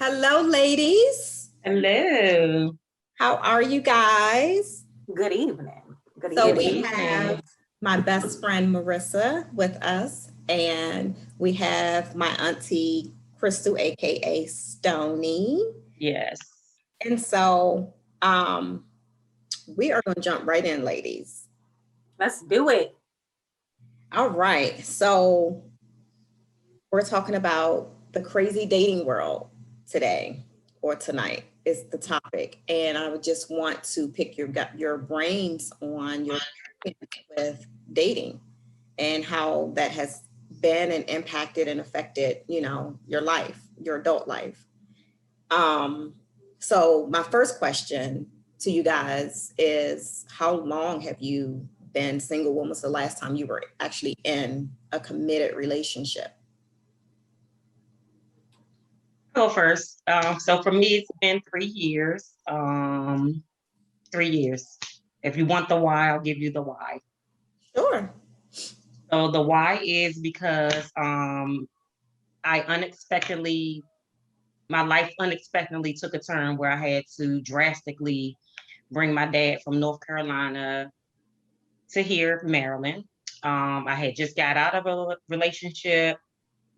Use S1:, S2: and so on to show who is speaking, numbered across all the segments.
S1: Hello, ladies.
S2: Hello.
S1: How are you guys?
S3: Good evening. Good
S1: So
S3: evening.
S1: we
S2: evening.
S1: have my best friend Marissa with us, and we have my auntie Crystal, aka Stony.
S2: Yes.
S1: And so we are going to jump right in, ladies.
S3: Let's do it.
S1: All right. So we're talking about the crazy dating world today or tonight is the topic, and I would just want to pick your brains on your experience with dating and how that has been and impacted and affected your life, your adult life. Um, so my first question to you guys is, how long have you been single? When was the last time you were actually in a committed relationship?
S2: Go first. So for me, it's been 3 years. 3 years. If you want the why, I'll give you the why.
S1: Sure.
S2: So the why is because I unexpectedly, my life unexpectedly took a turn where I had to drastically bring my dad from North Carolina to here, Maryland. I had just got out of a relationship.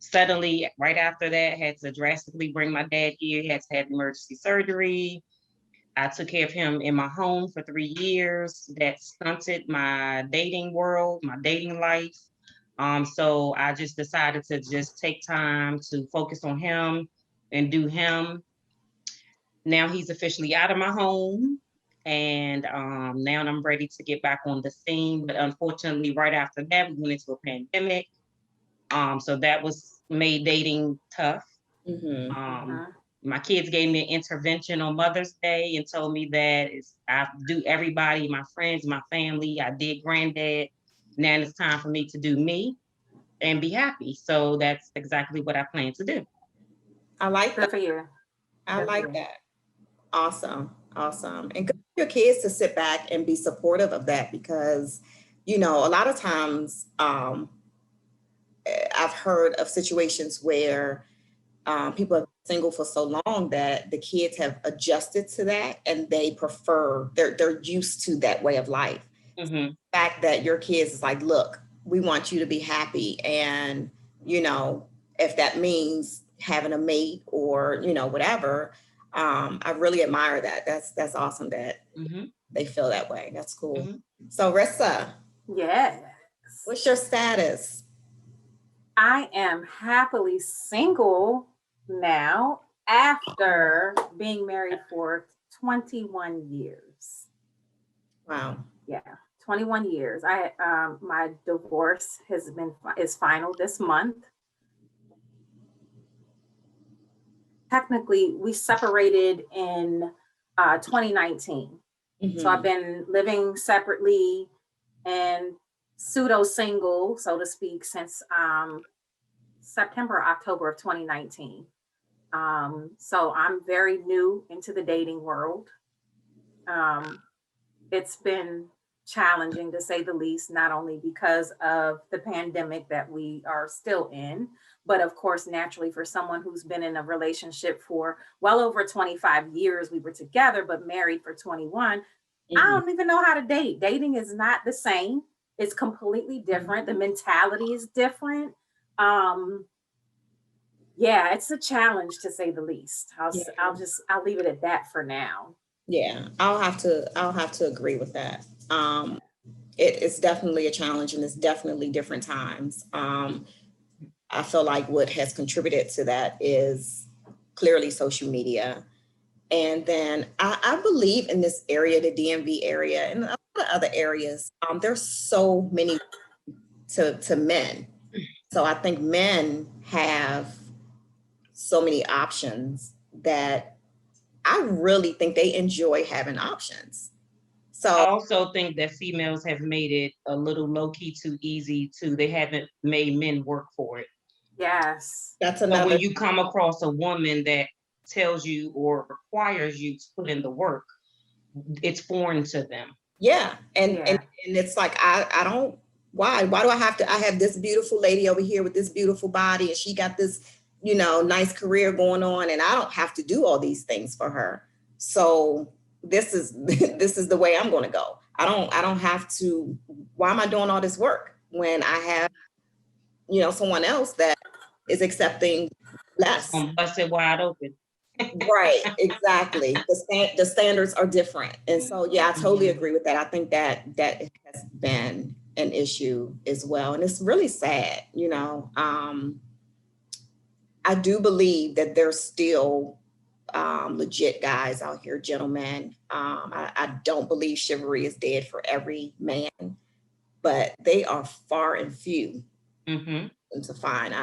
S2: Suddenly, right after that, had to drastically bring my dad here. He had to have emergency surgery. I took care of him in my home for 3 years. That stunted my dating world, my dating life. So I just decided to just take time to focus on him and do him. Now he's officially out of my home. And now I'm ready to get back on the scene. But unfortunately, right after that, we went into a pandemic. So that was made dating tough.
S1: Mm-hmm.
S2: My kids gave me an intervention on Mother's Day and told me that I do everybody, my friends, my family. I did granddad. Now it's time for me to do me and be happy. So that's exactly what I plan to do.
S1: I like
S3: Good
S1: that.
S3: for you.
S1: I
S3: Good for
S1: like
S3: you.
S1: that. Awesome. Awesome. And good for your kids to sit back and be supportive of that because, a lot of times I've heard of situations where people have been single for so long that the kids have adjusted to that and they're used to that way of life.
S2: Mm-hmm.
S1: The fact that your kids is like, look, we want you to be happy, and if that means having a mate or whatever, I really admire that. That's awesome that
S2: Mm-hmm.
S1: they feel that way. That's cool.
S2: Mm-hmm.
S1: So Rissa,
S3: Yes.
S1: what's your status?
S3: I am happily single now after being married for 21 years.
S1: Wow.
S3: Yeah, 21 years. My divorce is final this month. Technically, we separated in 2019. So I've been living separately and pseudo single, so to speak, since September, October of 2019. So I'm very new into the dating world. It's been challenging to say the least, not only because of the pandemic that we are still in, but of course, naturally, for someone who's been in a relationship for well over 25 years, we were together, but married for 21. I don't even know how to date. Dating is not the same. It's completely different. The mentality is different. Yeah, it's a challenge to say the least. I'll leave it at that for now.
S1: Yeah, I'll have to agree with that. It's definitely a challenge, and it's definitely different times. I feel like what has contributed to that is clearly social media. And then I believe in this area, the DMV area, and a lot of other areas, there's so many to men. So I think men have so many options that I really think they enjoy having options.
S2: I
S1: So
S2: also think that females have made it a little low key too easy to, they haven't made men work for it.
S3: Yes.
S1: that's
S2: So
S1: another,
S2: when you come across a woman that tells you or requires you to put in the work, it's foreign to them.
S1: yeah. And
S3: Yeah.
S1: it's like, I don't, why do I have to, I have this beautiful lady over here with this beautiful body, and she got this nice career going on, and I don't have to do all these things for her. So this is this is the way I'm going to go. I don't have to. Why am I doing all this work when I have, someone else that is accepting less?
S2: Bust it wide open.
S1: Right, exactly. The standards are different. And so, yeah, I totally
S2: Mhm.
S1: agree with that. I think that has been an issue as well. And it's really sad, I do believe that there's still legit guys out here, gentlemen. I don't believe chivalry is dead for every man, but they are far and few
S2: Mhm.
S1: to find.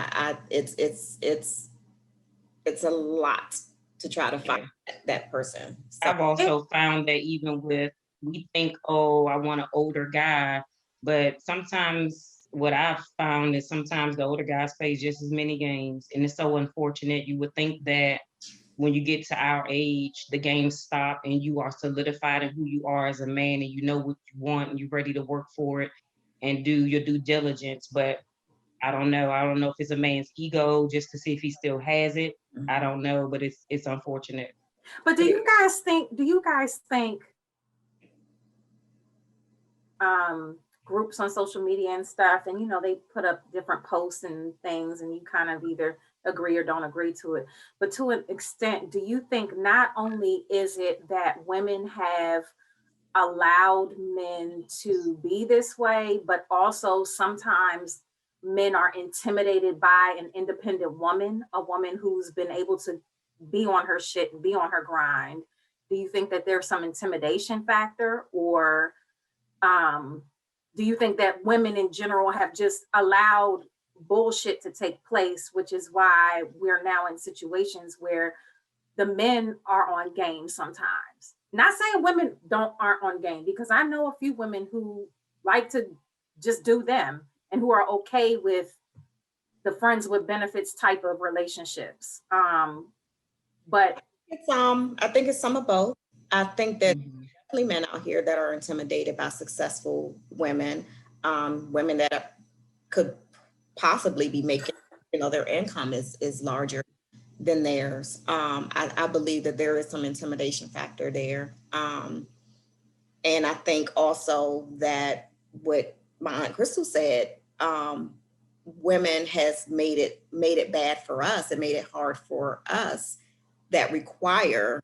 S1: It's a lot to try to find that person. So,
S2: I've also found that even with, we think, oh, I want an older guy, but sometimes what I've found is sometimes the older guys play just as many games, and it's so unfortunate. You would think that when you get to our age, the games stop and you are solidified in who you are as a man, and you know what you want and you're ready to work for it and do your due diligence. But I don't know. I don't know if it's a man's ego just to see if he still has it. I don't know, but it's unfortunate.
S3: But do you guys think groups on social media and stuff, and they put up different posts and things, and you kind of either agree or don't agree to it, but to an extent, do you think not only is it that women have allowed men to be this way, but also sometimes men are intimidated by an independent woman, a woman who's been able to be on her shit and be on her grind? Do you think that there's some intimidation factor, or um, do you think that women in general have just allowed bullshit to take place, which is why we're now in situations where the men are on game sometimes? Not saying women aren't on game, because I know a few women who like to just do them and who are okay with the friends with benefits type of relationships. But
S1: I think it's some of both. I think that
S2: Mhm.
S1: definitely men out here that are intimidated by successful women, women that could possibly be making, their income is larger than theirs. I believe that there is some intimidation factor there. And I think also that what my Aunt Crystal said, women has made it bad for us and made it hard for us that require,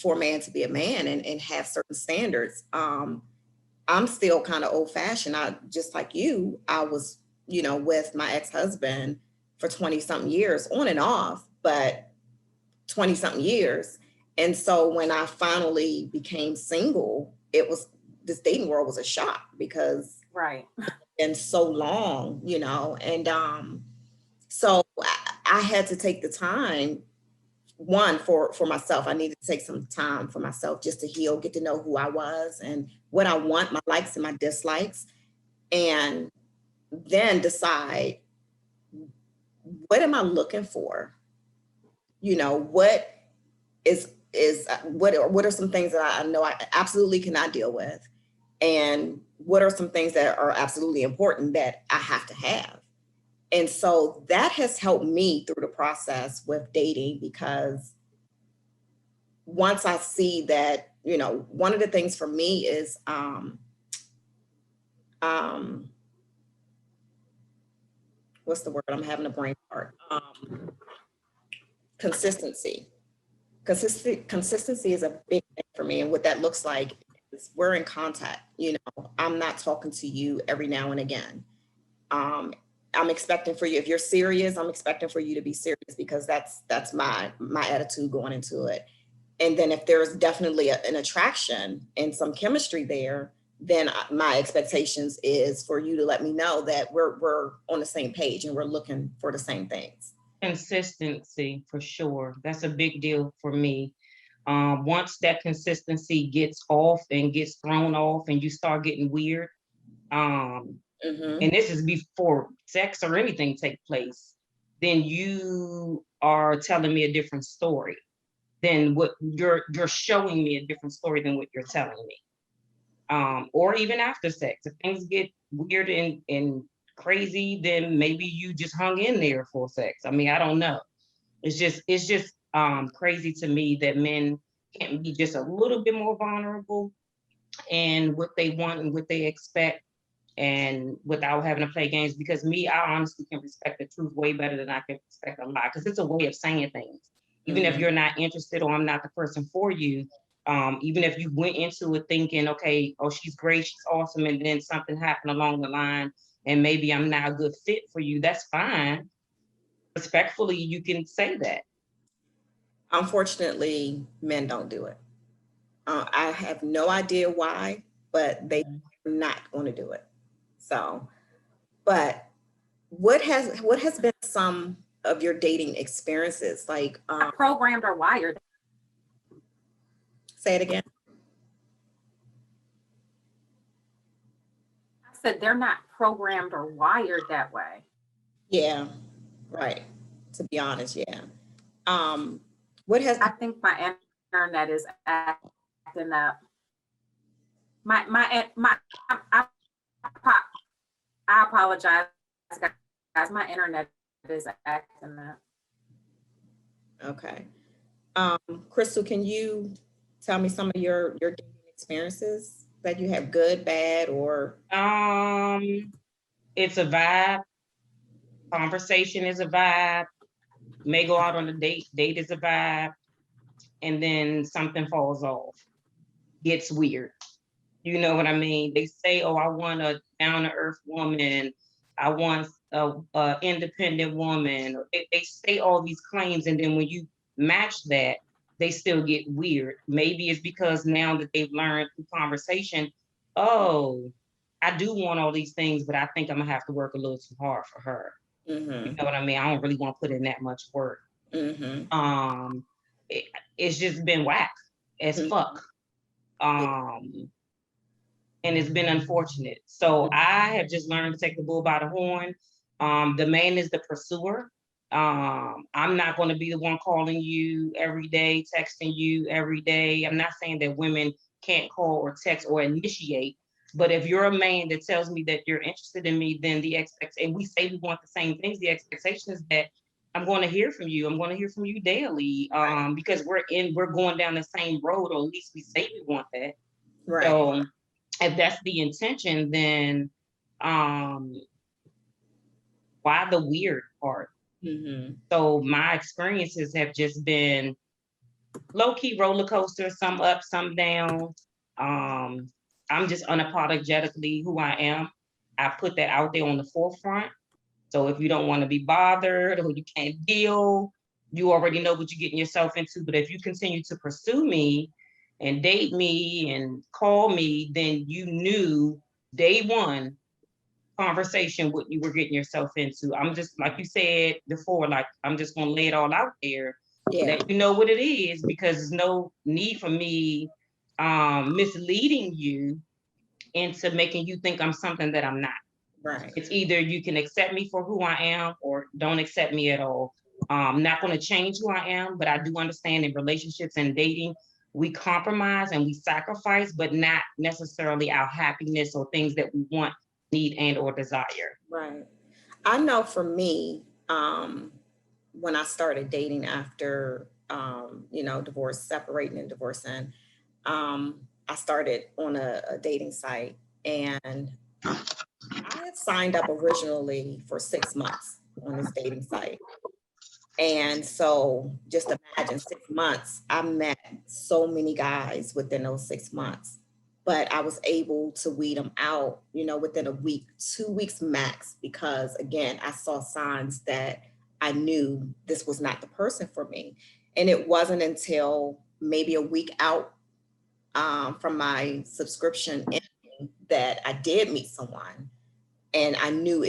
S1: for a man to be a man and have certain standards. I'm still kind of old fashioned. I just like you, I was, with my ex-husband for 20 something years on and off, but 20 something years. And so when I finally became single, this dating world was a shock because
S3: right.
S1: in so long, and so I had to take the time, one, for myself. I needed to take some time for myself just to heal, get to know who I was and what I want, my likes and my dislikes, and then decide, what am I looking for? What what are some things that I know I absolutely cannot deal with, and what are some things that are absolutely important that I have to have. And so that has helped me through the process with dating, because once I see that, one of the things for me is um what's the word? I'm having a brain fart. Consistency. Consistency is a big thing for me. And what that looks like is we're in contact. I'm not talking to you every now and again. Um, I'm expecting for you, if you're serious, I'm expecting for you to be serious, because that's my attitude going into it. And then if there's definitely an attraction and some chemistry there, then my expectations is for you to let me know that we're on the same page and we're looking for the same things.
S2: Consistency for sure. That's a big deal for me. Once that consistency gets off and gets thrown off and you start getting weird, um,
S1: Mm-hmm.
S2: and this is before sex or anything take place, then you are telling me a different story than what you're showing me, a different story than what you're telling me. Or even after sex, if things get weird and crazy, then maybe you just hung in there for sex. I mean, I don't know. It's just crazy to me that men can't be just a little bit more vulnerable in what they want and what they expect, and without having to play games. Because me, I honestly can respect the truth way better than I can respect a lie, because it's a way of saying things. Even if you're not interested or I'm not the person for you, even if you went into it thinking, okay, oh, she's great, she's awesome, and then something happened along the line and maybe I'm not a good fit for you, that's fine. Respectfully, you can say that.
S1: Unfortunately, men don't do it. I have no idea why, but they are not going to do it. So, but what has been some of your dating experiences? Like,
S3: Not programmed or wired.
S1: say it again.
S3: I said they're not programmed or wired that way.
S1: Yeah, right. To be honest, yeah. What has
S3: I think my internet is acting up. My I apologize, guys. My internet is acting up.
S1: Okay. Crystal, can you tell me some of your dating experiences that you have, good, bad, or
S2: It's a vibe. Conversation is a vibe. May go out on a date. Date is a vibe, and then something falls off. Gets weird. You know what I mean? They say, "Oh, I want a down to earth woman. I want a independent woman." They say all these claims, and then when you match that, they still get weird. Maybe it's because now that they've learned through conversation, oh, I do want all these things, but I think I'm gonna have to work a little too hard for her. You know what I mean? I don't really want to put in that much work. Um, it, it's just been whack as fuck. Um, and it's been unfortunate. So I have just learned to take the bull by the horn. The man is the pursuer. I'm not going to be the one calling you every day, texting you every day. I'm not saying that women can't call or text or initiate, but if you're a man that tells me that you're interested in me, then and we say we want the same things, the expectation is that I'm going to hear from you. I'm going to hear from you daily, because we're going down the same road, or at least we say we want that.
S1: right.
S2: So if that's the intention, then why the weird part? So my experiences have just been low-key roller coaster, some up, some down. I'm just unapologetically who I am. I put that out there on the forefront. So if you don't want to be bothered or you can't deal, you already know what you're getting yourself into. But if you continue to pursue me and date me and call me, then you knew day one conversation what you were getting yourself into. I'm just, like you said before, like I'm just gonna lay it all out there, let you know what it is, because there's no need for me misleading you into making you think I'm something that I'm not.
S1: Right.
S2: It's either you can accept me for who I am or don't accept me at all. I'm not going to change who I am, but I do understand in relationships and dating, we compromise and we sacrifice, but not necessarily our happiness or things that we want, need, and or desire.
S1: Right. I know for me, when I started dating after, divorce, separating and divorcing, I started on a dating site, and I had signed up originally for 6 months on this dating site. And so just imagine 6 months, I met so many guys within those 6 months, but I was able to weed them out, within a week, 2 weeks max, because again, I saw signs that I knew this was not the person for me. And it wasn't until maybe a week out from my subscription ending that I did meet someone. And we knew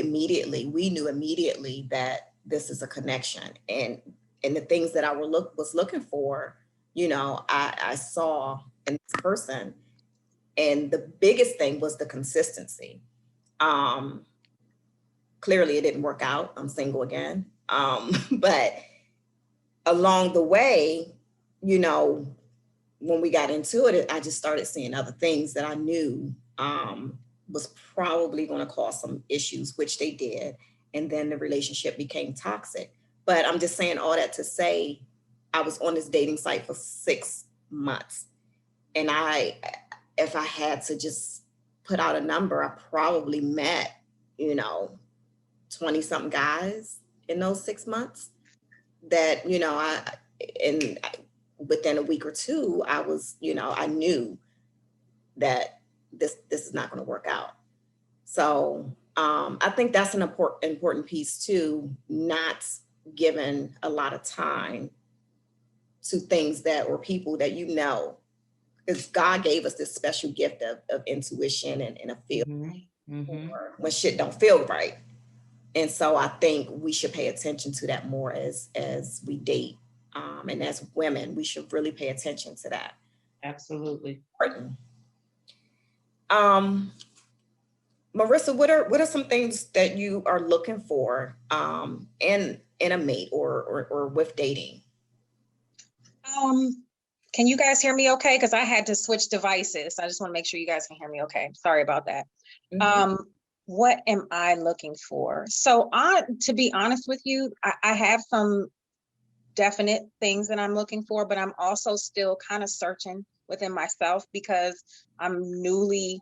S1: immediately that this is a connection. And the things that I was looking for, I saw in this person. And the biggest thing was the consistency. Clearly it didn't work out. I'm single again. But along the way, when we got into it, I just started seeing other things that I knew was probably going to cause some issues, which they did. And then the relationship became toxic. But I'm just saying all that to say I was on this dating site for 6 months. And if I had to just put out a number, I probably met, 20 something guys in those 6 months that, and within a week or two, I was, I knew that this is not going to work out. So I think that's an important piece too, not giving a lot of time to things that or people that because God gave us this special gift of intuition and a feel for when shit don't feel right. And so I think we should pay attention to that more as we date. And as women, we should really pay attention to that.
S2: Absolutely.
S1: Marissa, what are some things that you are looking for in a mate or with dating?
S4: Can you guys hear me okay? Because I had to switch devices. I just want to make sure you guys can hear me okay. Sorry about that. What am I looking for? So to be honest with you, I have some definite things that I'm looking for, but I'm also still kind of searching within myself because I'm newly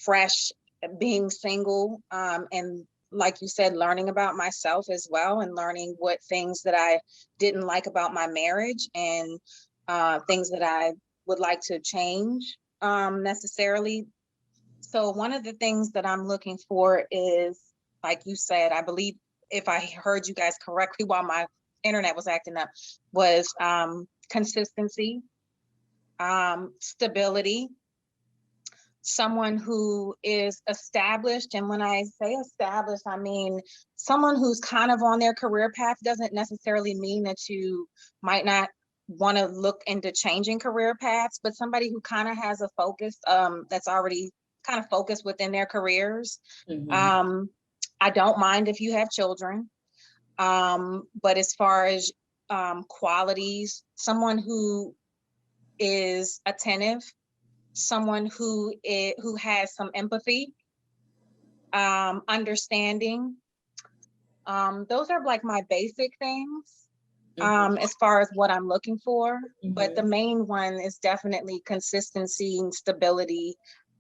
S4: fresh being single, and like you said, learning about myself as well, and learning what things that I didn't like about my marriage and things that I would like to change necessarily. So one of the things that I'm looking for is, like you said, I believe if I heard you guys correctly while my internet was acting up, was consistency, stability, someone who is established. And when I say established, I mean someone who's kind of on their career path. Doesn't necessarily mean that you might not want to look into changing career paths, but somebody who kind of has a focus that's already kind of focused within their careers. I don't mind if you have children, but as far as qualities, someone who is attentive, someone who has some empathy, understanding. Those are like my basic things as far as what I'm looking for. But the main one is definitely consistency and stability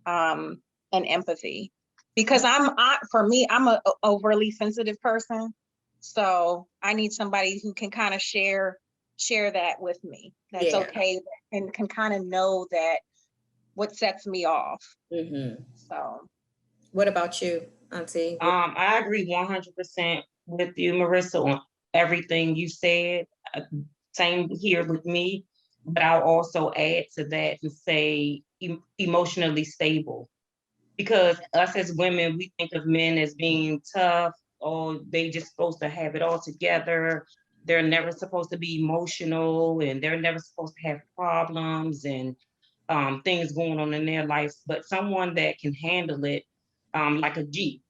S4: and empathy. Because for me, I'm an overly sensitive person. So I need somebody who can kind of share that with me. That's okay, and can kind of know that what sets me off. So
S1: what about you, Auntie?
S2: I agree 100% with you, Marissa, on everything you said. Same here with me, but I'll also add to that to say emotionally stable, because us as women, we think of men as being tough, or they just supposed to have it all together. They're never supposed to be emotional, and they're never supposed to have problems and things going on in their life. But someone that can handle it, like a G,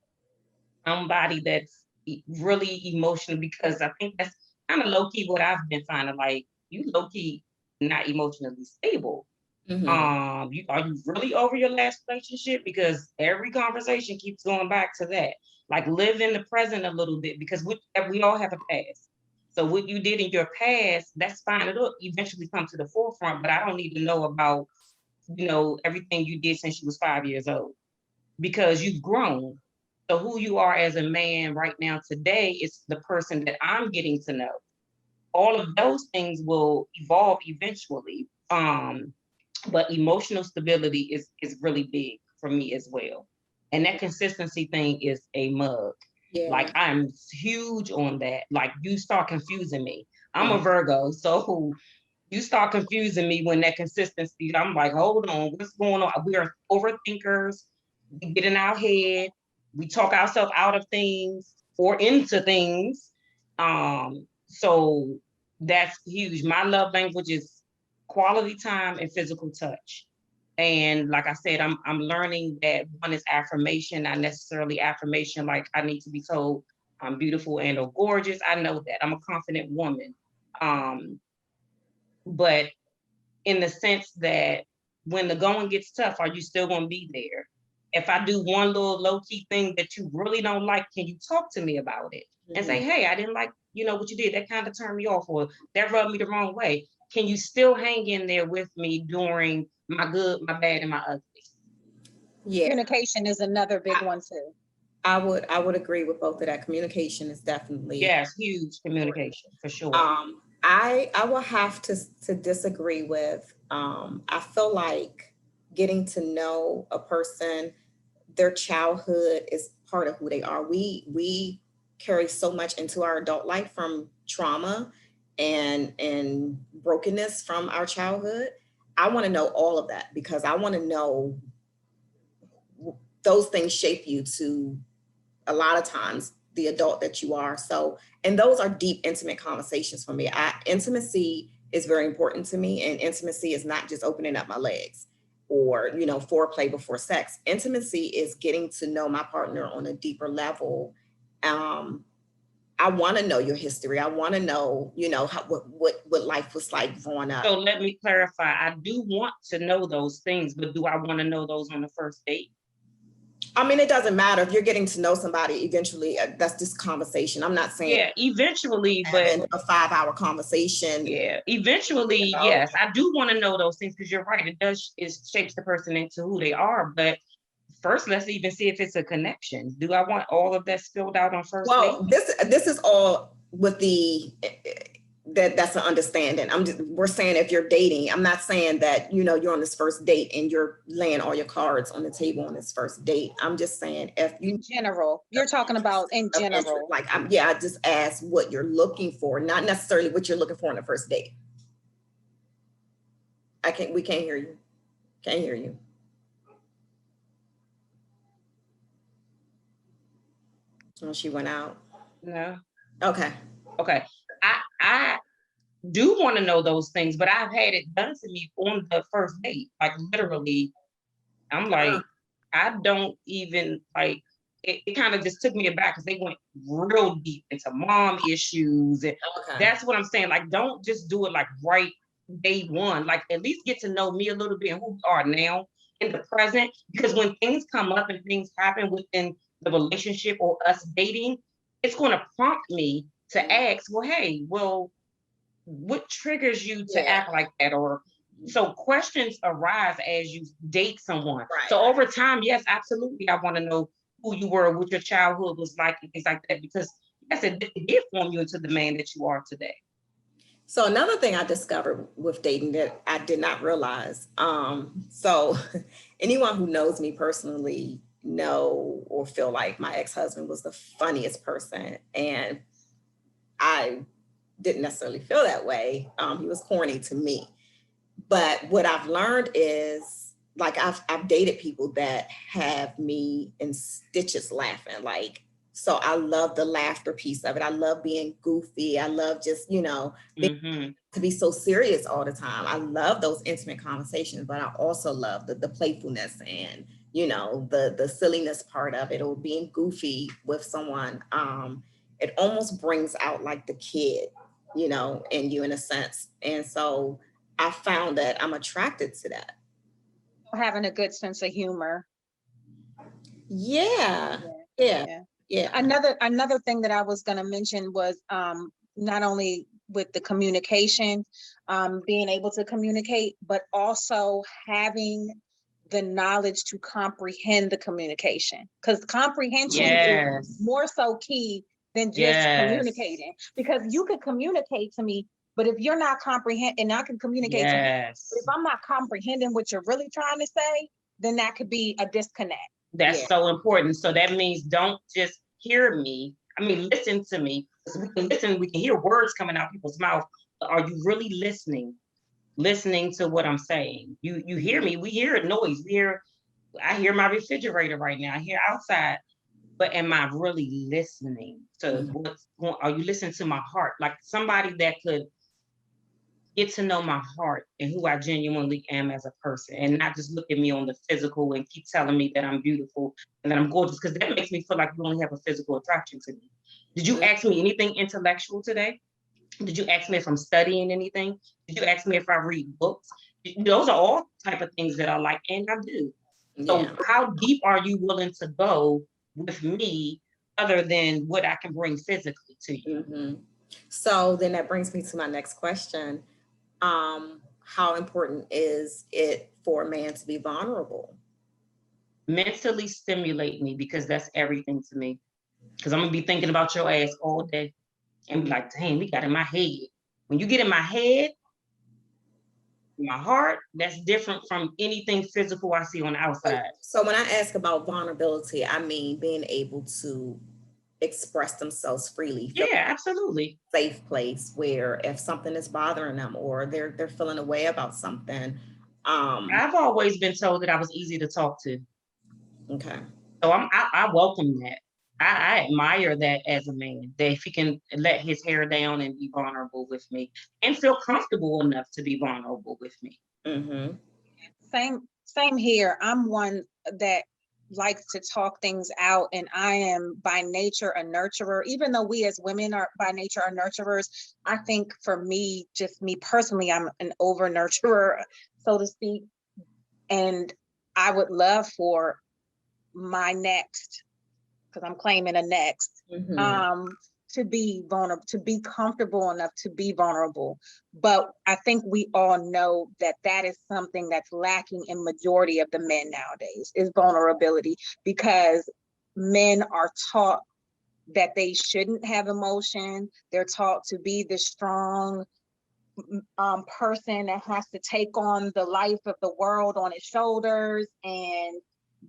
S2: somebody that's really emotional, because I think that's kind of low key what I've been finding. Like, you low key not emotionally stable. Are you really over your last relationship? Because every conversation keeps going back to that. Like, live in the present a little bit, because we all have a past. So what you did in your past, that's fine. It'll eventually come to the forefront, but I don't need to know about, everything you did since you was 5 years old, because you've grown. So who you are as a man right now today is the person that I'm getting to know. All of those things will evolve eventually. But emotional stability is really big for me as well. And that consistency thing is a mug. Like, I'm huge on that. Like, you start confusing me. I'm a Virgo, so you start confusing me when that consistency, I'm like, hold on, what's going on? We are overthinkers. We get in our head. We talk ourselves out of things or into things. So that's huge. My love language is quality time and physical touch. And like I said, I'm learning that one is affirmation, not necessarily affirmation like I need to be told I'm beautiful and or gorgeous. I know that. I'm a confident woman. But in the sense that when the going gets tough, are you still going to be there? if I do one little low-key thing that you really don't like, can you talk to me about it? And say, hey, I didn't like, what you did. That kind of turned me off, or that rubbed me the wrong way. Can you still hang in there with me during my good, my bad, and my ugly?
S1: Yeah,
S4: Communication is another big one too.
S1: I would agree with both of that. Communication is definitely,
S2: yes, huge communication for sure.
S1: I will have to disagree with. I feel like getting to know a person, their childhood is part of who they are. We carry so much into our adult life from trauma and brokenness from our childhood. I want to know all of that because I want to know those things shape you to a lot of times the adult that you are. So, and those are deep, intimate conversations for me. Intimacy is very important to me, and intimacy is not just opening up my legs or foreplay before sex. Intimacy is getting to know my partner on a deeper level. I want to know your history. I want to know, how, what life was like growing up.
S2: So let me clarify. I do want to know those things, but do I want to know those on the first date?
S1: I mean, it doesn't matter if you're getting to know somebody eventually. That's just conversation. I'm not saying
S2: eventually, but
S1: a 5-hour conversation.
S2: Eventually, yes, I do want to know those things because you're right. It shapes the person into who they are. But first, let's even see if it's a connection. Do I want all of that spilled out on first date?
S1: Well, this is all with the that's an understanding. We're saying if you're dating, I'm not saying that, you're on this first date and you're laying all your cards on the table on this first date. I'm just saying if you
S4: in general, you're talking about in general.
S1: Like, I just asked what you're looking for, not necessarily what you're looking for on the first date. We can't hear you. Can't hear you. Oh, she went out.
S2: No.
S1: Okay.
S2: I do want to know those things, but I've had it done to me on the first date. Like literally, I'm like, I don't even like. It kind of just took me aback because they went real deep into mom issues, and that's what I'm saying. Like, don't just do it like right day one. Like, at least get to know me a little bit and who we are now in the present. Because when things come up and things happen within the relationship or us dating, it's going to prompt me to ask, well, hey, what triggers you to act like that? Or so questions arise as you date someone. Right. So over time, yes, absolutely, I want to know who you were, what your childhood was like, and things like that, because yes, it did form you into the man that you are today.
S1: So another thing I discovered with dating that I did not realize. So anyone who knows me personally know or feel like my ex-husband was the funniest person, and I didn't necessarily feel that way. He was corny to me. But what I've learned is, like, I've dated people that have me in stitches laughing. Like, so I love the laughter piece of it. I love being goofy. I love just, to be so serious all the time. I love those intimate conversations, but I also love the playfulness and, the silliness part of it, or being goofy with someone. It almost brings out like the kid, in you in a sense. And so I found that I'm attracted to that.
S4: Having a good sense of humor.
S1: Yeah.
S4: Another thing that I was going to mention was not only with the communication, being able to communicate, but also having the knowledge to comprehend the communication, because comprehension is more so key than just communicating, because you could communicate to me, but if you're not comprehending, and I can communicate to you, but if I'm not comprehending what you're really trying to say, then that could be a disconnect.
S2: That's so important. So that means don't just hear me. I mean, listen to me. We can listen, we can hear words coming out people's mouth, but are you really listening? Listening to what I'm saying. You hear me, we hear noise. I hear my refrigerator right now. I hear outside. But am I really listening to what's going on? Are you listening to my heart? Like somebody that could get to know my heart and who I genuinely am as a person, and not just look at me on the physical and keep telling me that I'm beautiful and that I'm gorgeous, because that makes me feel like you only have a physical attraction to me. Did you ask me anything intellectual today? Did you ask me if I'm studying anything? Did you ask me if I read books? Those are all type of things that I like, and I do. So
S1: Yeah.
S2: how deep are you willing to go with me other than what I can bring physically to you?
S1: Mm-hmm. So then that brings me to my next question. How important is it for a man to be vulnerable?
S2: Mentally stimulate me, because that's everything to me. Because I'm gonna be thinking about your ass all day and be like, dang, we got in my head. When you get in my head, my heart, that's different from anything physical I see on the outside.
S1: So when I ask about vulnerability, I mean being able to express themselves freely, feel
S2: Yeah, absolutely.
S1: a safe place where if something is bothering them or they're feeling a way about something.
S2: I've always been told that I was easy to talk to.
S1: Okay.
S2: So I welcome that. I admire that as a man, that if he can let his hair down and be vulnerable with me and feel comfortable enough to be vulnerable with me.
S1: Mm-hmm.
S4: Same here. I'm one that likes to talk things out, and I am by nature a nurturer. Even though we as women are by nature are nurturers, I think for me, just me personally, I'm an over nurturer, so to speak. And I would love for my next, because I'm claiming a next,
S1: Mm-hmm.
S4: to be vulnerable, to be comfortable enough to be vulnerable. But I think we all know that that is something that's lacking in majority of the men nowadays, is vulnerability, because men are taught that they shouldn't have emotion. They're taught to be the strong person that has to take on the life of the world on his shoulders, and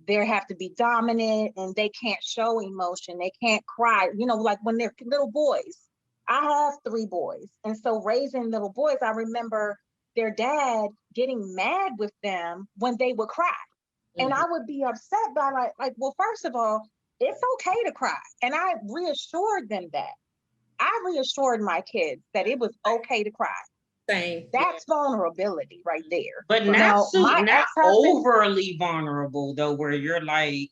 S4: they have to be dominant, and they can't show emotion, they can't cry, like when they're little boys. I have 3 boys, and so raising little boys, I remember their dad getting mad with them when they would cry. And I would be upset by well, first of all, it's okay to cry. And I reassured them that. I reassured my kids that it was okay to cry.
S1: Same.
S4: That's vulnerability right there.
S2: But
S4: Now, my
S2: not
S4: ex-husband,
S2: overly vulnerable though, where you're like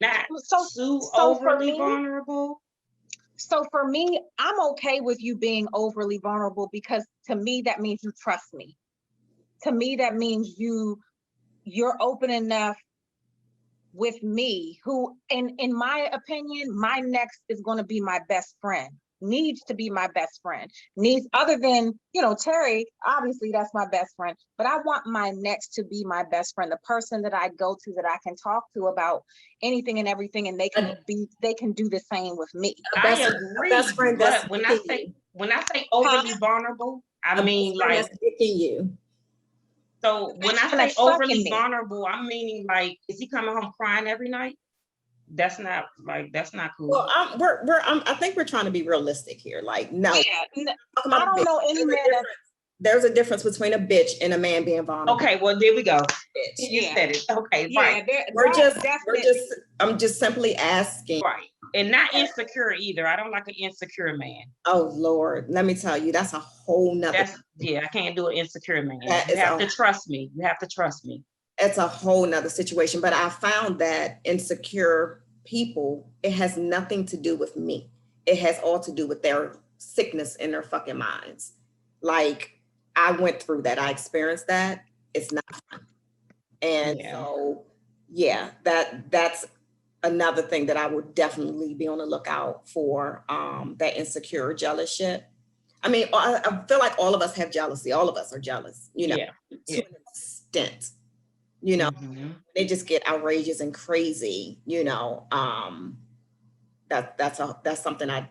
S2: not
S4: so
S2: too
S4: so for
S2: overly
S4: me,
S2: vulnerable.
S4: so for me, I'm okay with you being overly vulnerable, because to me that means you trust me. To me that means you're open enough with me, who in my opinion, my next is going to be my best friend, needs to be my best friend, needs, other than Terry, obviously that's my best friend, but I want my next to be my best friend, the person that I go to, that I can talk to about anything and everything, and they can do the same with me.
S2: I agree,
S1: best friend that's
S2: but when
S1: picking
S2: I say overly vulnerable, I
S1: you. A
S2: mean
S1: best friend
S2: like,
S1: that's picking you.
S2: so when I
S4: And
S2: say
S4: that's fucking
S2: overly
S4: me.
S2: vulnerable, I'm meaning like, is he coming home crying every night? That's not cool.
S1: Well, I think we're trying to be realistic here. Like, no,
S4: Yeah,
S1: talking
S4: I
S1: about a
S4: don't
S1: bitch.
S4: know any man that.
S1: There's a difference between a bitch and a man being vulnerable.
S2: Okay, well there we go.
S1: Bitch.
S2: You
S4: Yeah.
S2: said it. Okay,
S4: Yeah,
S2: right.
S1: I'm just simply asking.
S2: Right. And not insecure either. I don't like an insecure man.
S1: Oh Lord, let me tell you, that's a whole nother.
S2: I can't do an insecure man.
S1: That
S2: You
S1: is
S2: have to trust me. You have to trust me.
S1: It's a whole nother situation. But I found that insecure people, it has nothing to do with me. It has all to do with their sickness in their fucking minds. Like, I went through that. I experienced that. It's not fun. And so, yeah, that's another thing that I would definitely be on the lookout for, that insecure, jealous shit. I mean, I feel like all of us have jealousy. All of us are jealous, to an extent. They just get outrageous and crazy, that's something I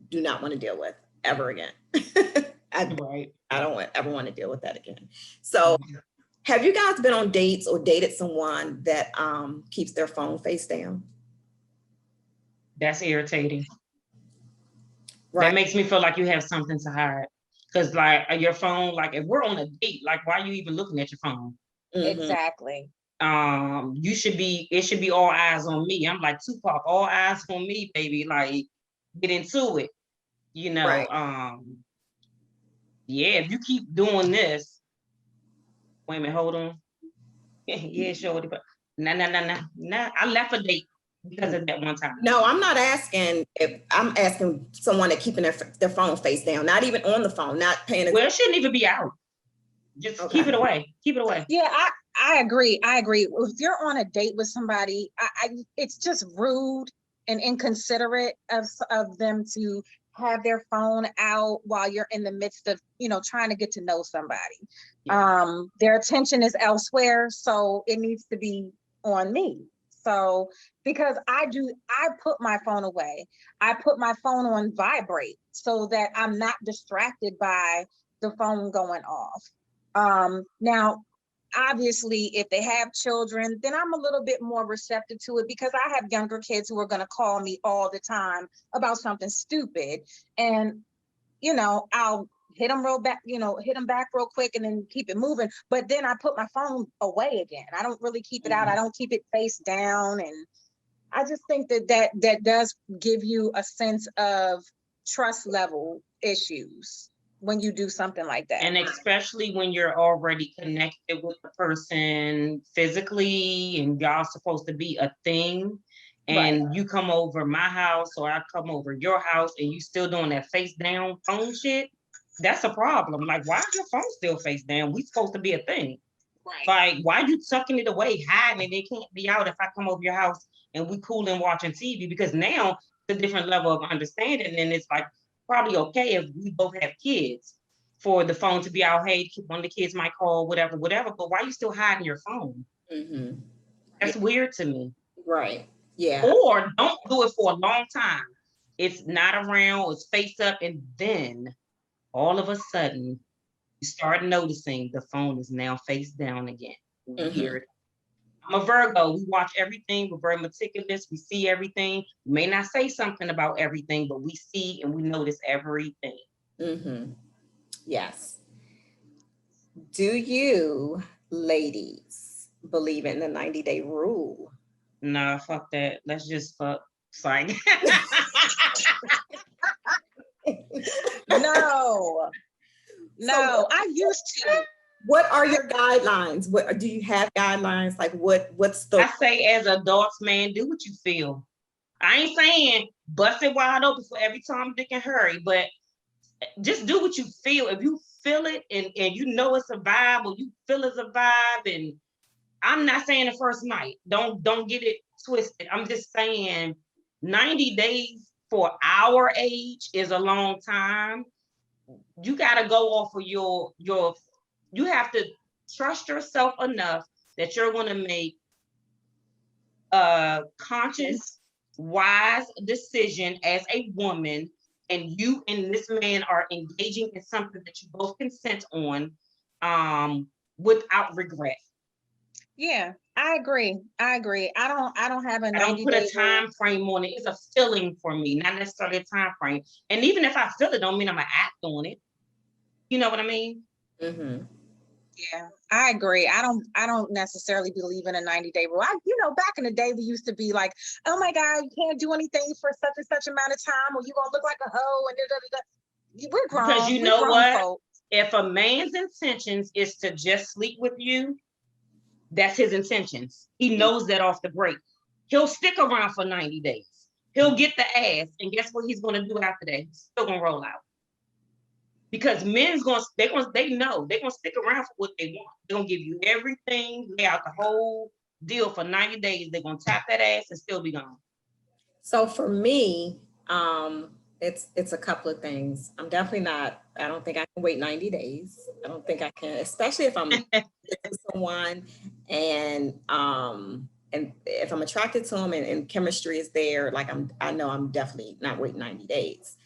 S1: do not want to deal with ever again. I don't ever want to deal with that again. So have you guys been on dates or dated someone that keeps their phone face down?
S2: That's irritating.
S1: Right.
S2: That makes me feel like you have something to hide. Because like your phone, like if we're on a date, like why are you even looking at your phone?
S4: Exactly.
S2: It should be all eyes on me. I'm like Tupac, all eyes on me, baby. Like, get into it.
S1: Right.
S2: Yeah, if you keep doing this, wait a minute, hold on. Yeah, shorty, but nah. I left a date because of that one time.
S1: No, I'm not asking I'm asking someone that keeping their phone face down, not even on the phone, not paying attention.
S2: Well, it shouldn't even be out. Just
S1: Okay.
S2: keep it away. Keep it away.
S4: Yeah, I agree. I agree. If you're on a date with somebody, it's just rude and inconsiderate of them to have their phone out while you're in the midst of, trying to get to know somebody.
S2: Yeah.
S4: Their attention is elsewhere, so it needs to be on me. So, because I put my phone away. I put my phone on vibrate so that I'm not distracted by the phone going off. Now, obviously, if they have children, then I'm a little bit more receptive to it because I have younger kids who are going to call me all the time about something stupid. And, I'll hit them hit them back real quick and then keep it moving. But then I put my phone away again. I don't really keep it out. I don't keep it face down. And I just think that does give you a sense of trust level issues when you do something like that.
S2: And especially when you're already connected with the person physically and y'all supposed to be a thing, and you come over my house or I come over your house and you still doing that face down phone shit, that's a problem. Like, why is your phone still face down? We supposed to be a thing.
S4: Right.
S2: Like, why you tucking it away, hiding it? It can't be out if I come over your house and we cool and watching TV, because now it's a different level of understanding. And it's like probably okay if we both have kids for the phone to be out. Hey, one of the kids might call, whatever. But why you still hiding your phone?
S1: Mm-hmm.
S2: That's weird to me.
S1: Right. Yeah.
S2: Or don't do it for a long time. It's not around, it's face up, and then all of a sudden you start noticing the phone is now face down again. Weird. I'm a Virgo. We watch everything. We're very meticulous. We see everything. We may not say something about everything, but we see and we notice everything.
S1: Yes. Do you ladies believe in the 90-day rule?
S2: Nah, fuck that. Let's just fuck. Sorry.
S4: No, I used to.
S1: What are your guidelines? What do you have guidelines? Like what's the
S2: I say, as adults, man, do what you feel. I ain't saying bust it wide open for every Tom, Dick, and Harry, but just do what you feel. If you feel it and you know it's a vibe, or you feel it's a vibe, and I'm not saying the first night. Don't get it twisted. I'm just saying 90 days for our age is a long time. You got to go off of your you have to trust yourself enough that you're going to make a conscious, wise decision as a woman, and you and this man are engaging in something that you both consent on, without regret.
S4: Yeah, I agree. I don't have a
S2: I
S4: 90
S2: don't put a
S4: day
S2: time frame on it. It's a feeling for me, not necessarily a time frame. And even if I feel it, don't mean I'm gonna act on it. You know what I mean?
S4: Yeah, I agree. I don't necessarily believe in a 90-day rule. Back in the day, we used to be like, oh my God, you can't do anything for such and such amount of time, or you're gonna look like a hoe, and da, da, da. We're grown.
S2: Because you know what?
S4: Folk.
S2: If a man's intentions is to just sleep with you, that's his intentions. He knows that off the break. He'll stick around for 90 days. He'll get the ass, and guess what he's gonna do after that? He's still gonna roll out. Because they know they're gonna stick around for what they want. They're gonna give you everything, lay out the whole deal for 90 days. They're gonna tap that ass and still be gone.
S1: So for me, it's a couple of things. I'm definitely not, I don't think I can wait 90 days. I don't think I can, especially if I'm with someone and if I'm attracted to them and chemistry is there, like I know I'm definitely not waiting 90 days.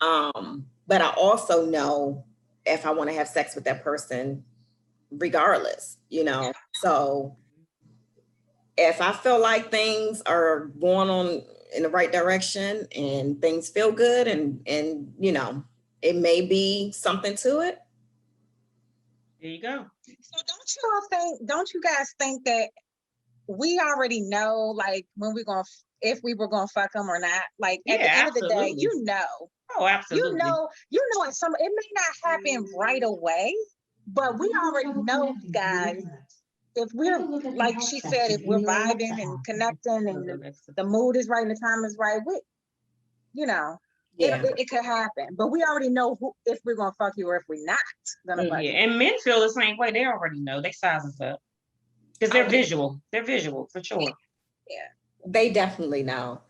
S1: But I also know if I want to have sex with that person, regardless, So if I feel like things are going on in the right direction and things feel good and it may be something to it.
S2: There you go.
S4: So don't you guys think that we already know, like, if we were gonna fuck them or not? Like, at the end of the day,
S2: Oh, absolutely.
S4: And it may not happen right away, but we already know, guys, if we're, like she said, if we're vibing and connecting and the mood is right and the time is right,
S1: Yeah.
S4: It could happen, but we already know if we're gonna fuck you or if we're not gonna fuck
S2: Yeah,
S4: you.
S2: and men feel the same way. They already know. They size us up because they're visual. They're visual for sure.
S4: Yeah.
S1: They definitely know.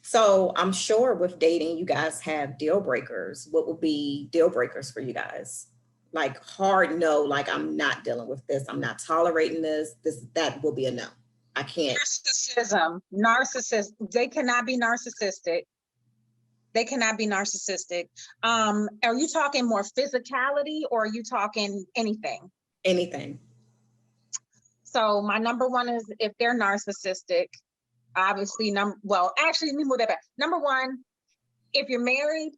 S1: So I'm sure with dating, you guys have deal breakers. What would be deal breakers for you guys? Like hard no, like I'm not dealing with this. I'm not tolerating this. That will be a no. I can't.
S4: Narcissist. They cannot be narcissistic. They cannot be narcissistic. Are you talking more physicality or are you talking anything?
S1: Anything.
S4: So my number one is if they're narcissistic, obviously, actually, let me move that back. Number one, if you're married,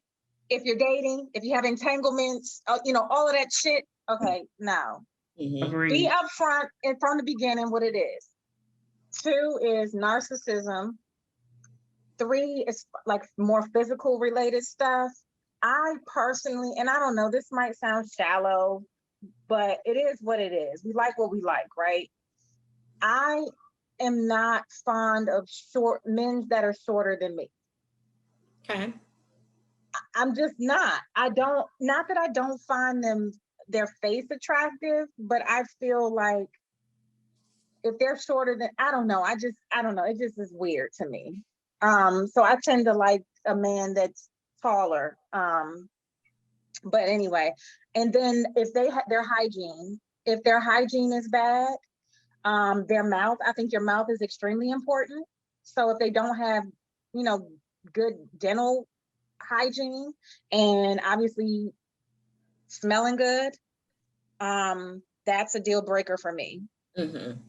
S4: if you're dating, if you have entanglements, all of that shit, okay, no.
S2: Agreed.
S4: Be upfront and from the beginning what it is. 2 is narcissism. 3 is like more physical related stuff. I personally, and I don't know, this might sound shallow, but it is what it is. We like what we like, right? I am not fond of short men that are shorter than me.
S1: Okay.
S4: I'm just not. Not that I don't find their face attractive, but I feel like if they're shorter than, I don't know. I don't know. It just is weird to me. So I tend to like a man that's taller. But anyway, and then if their hygiene, if their hygiene is bad, their mouth, I think your mouth is extremely important. So if they don't have, good dental hygiene and obviously smelling good, that's a deal breaker for me.
S1: Mm-hmm.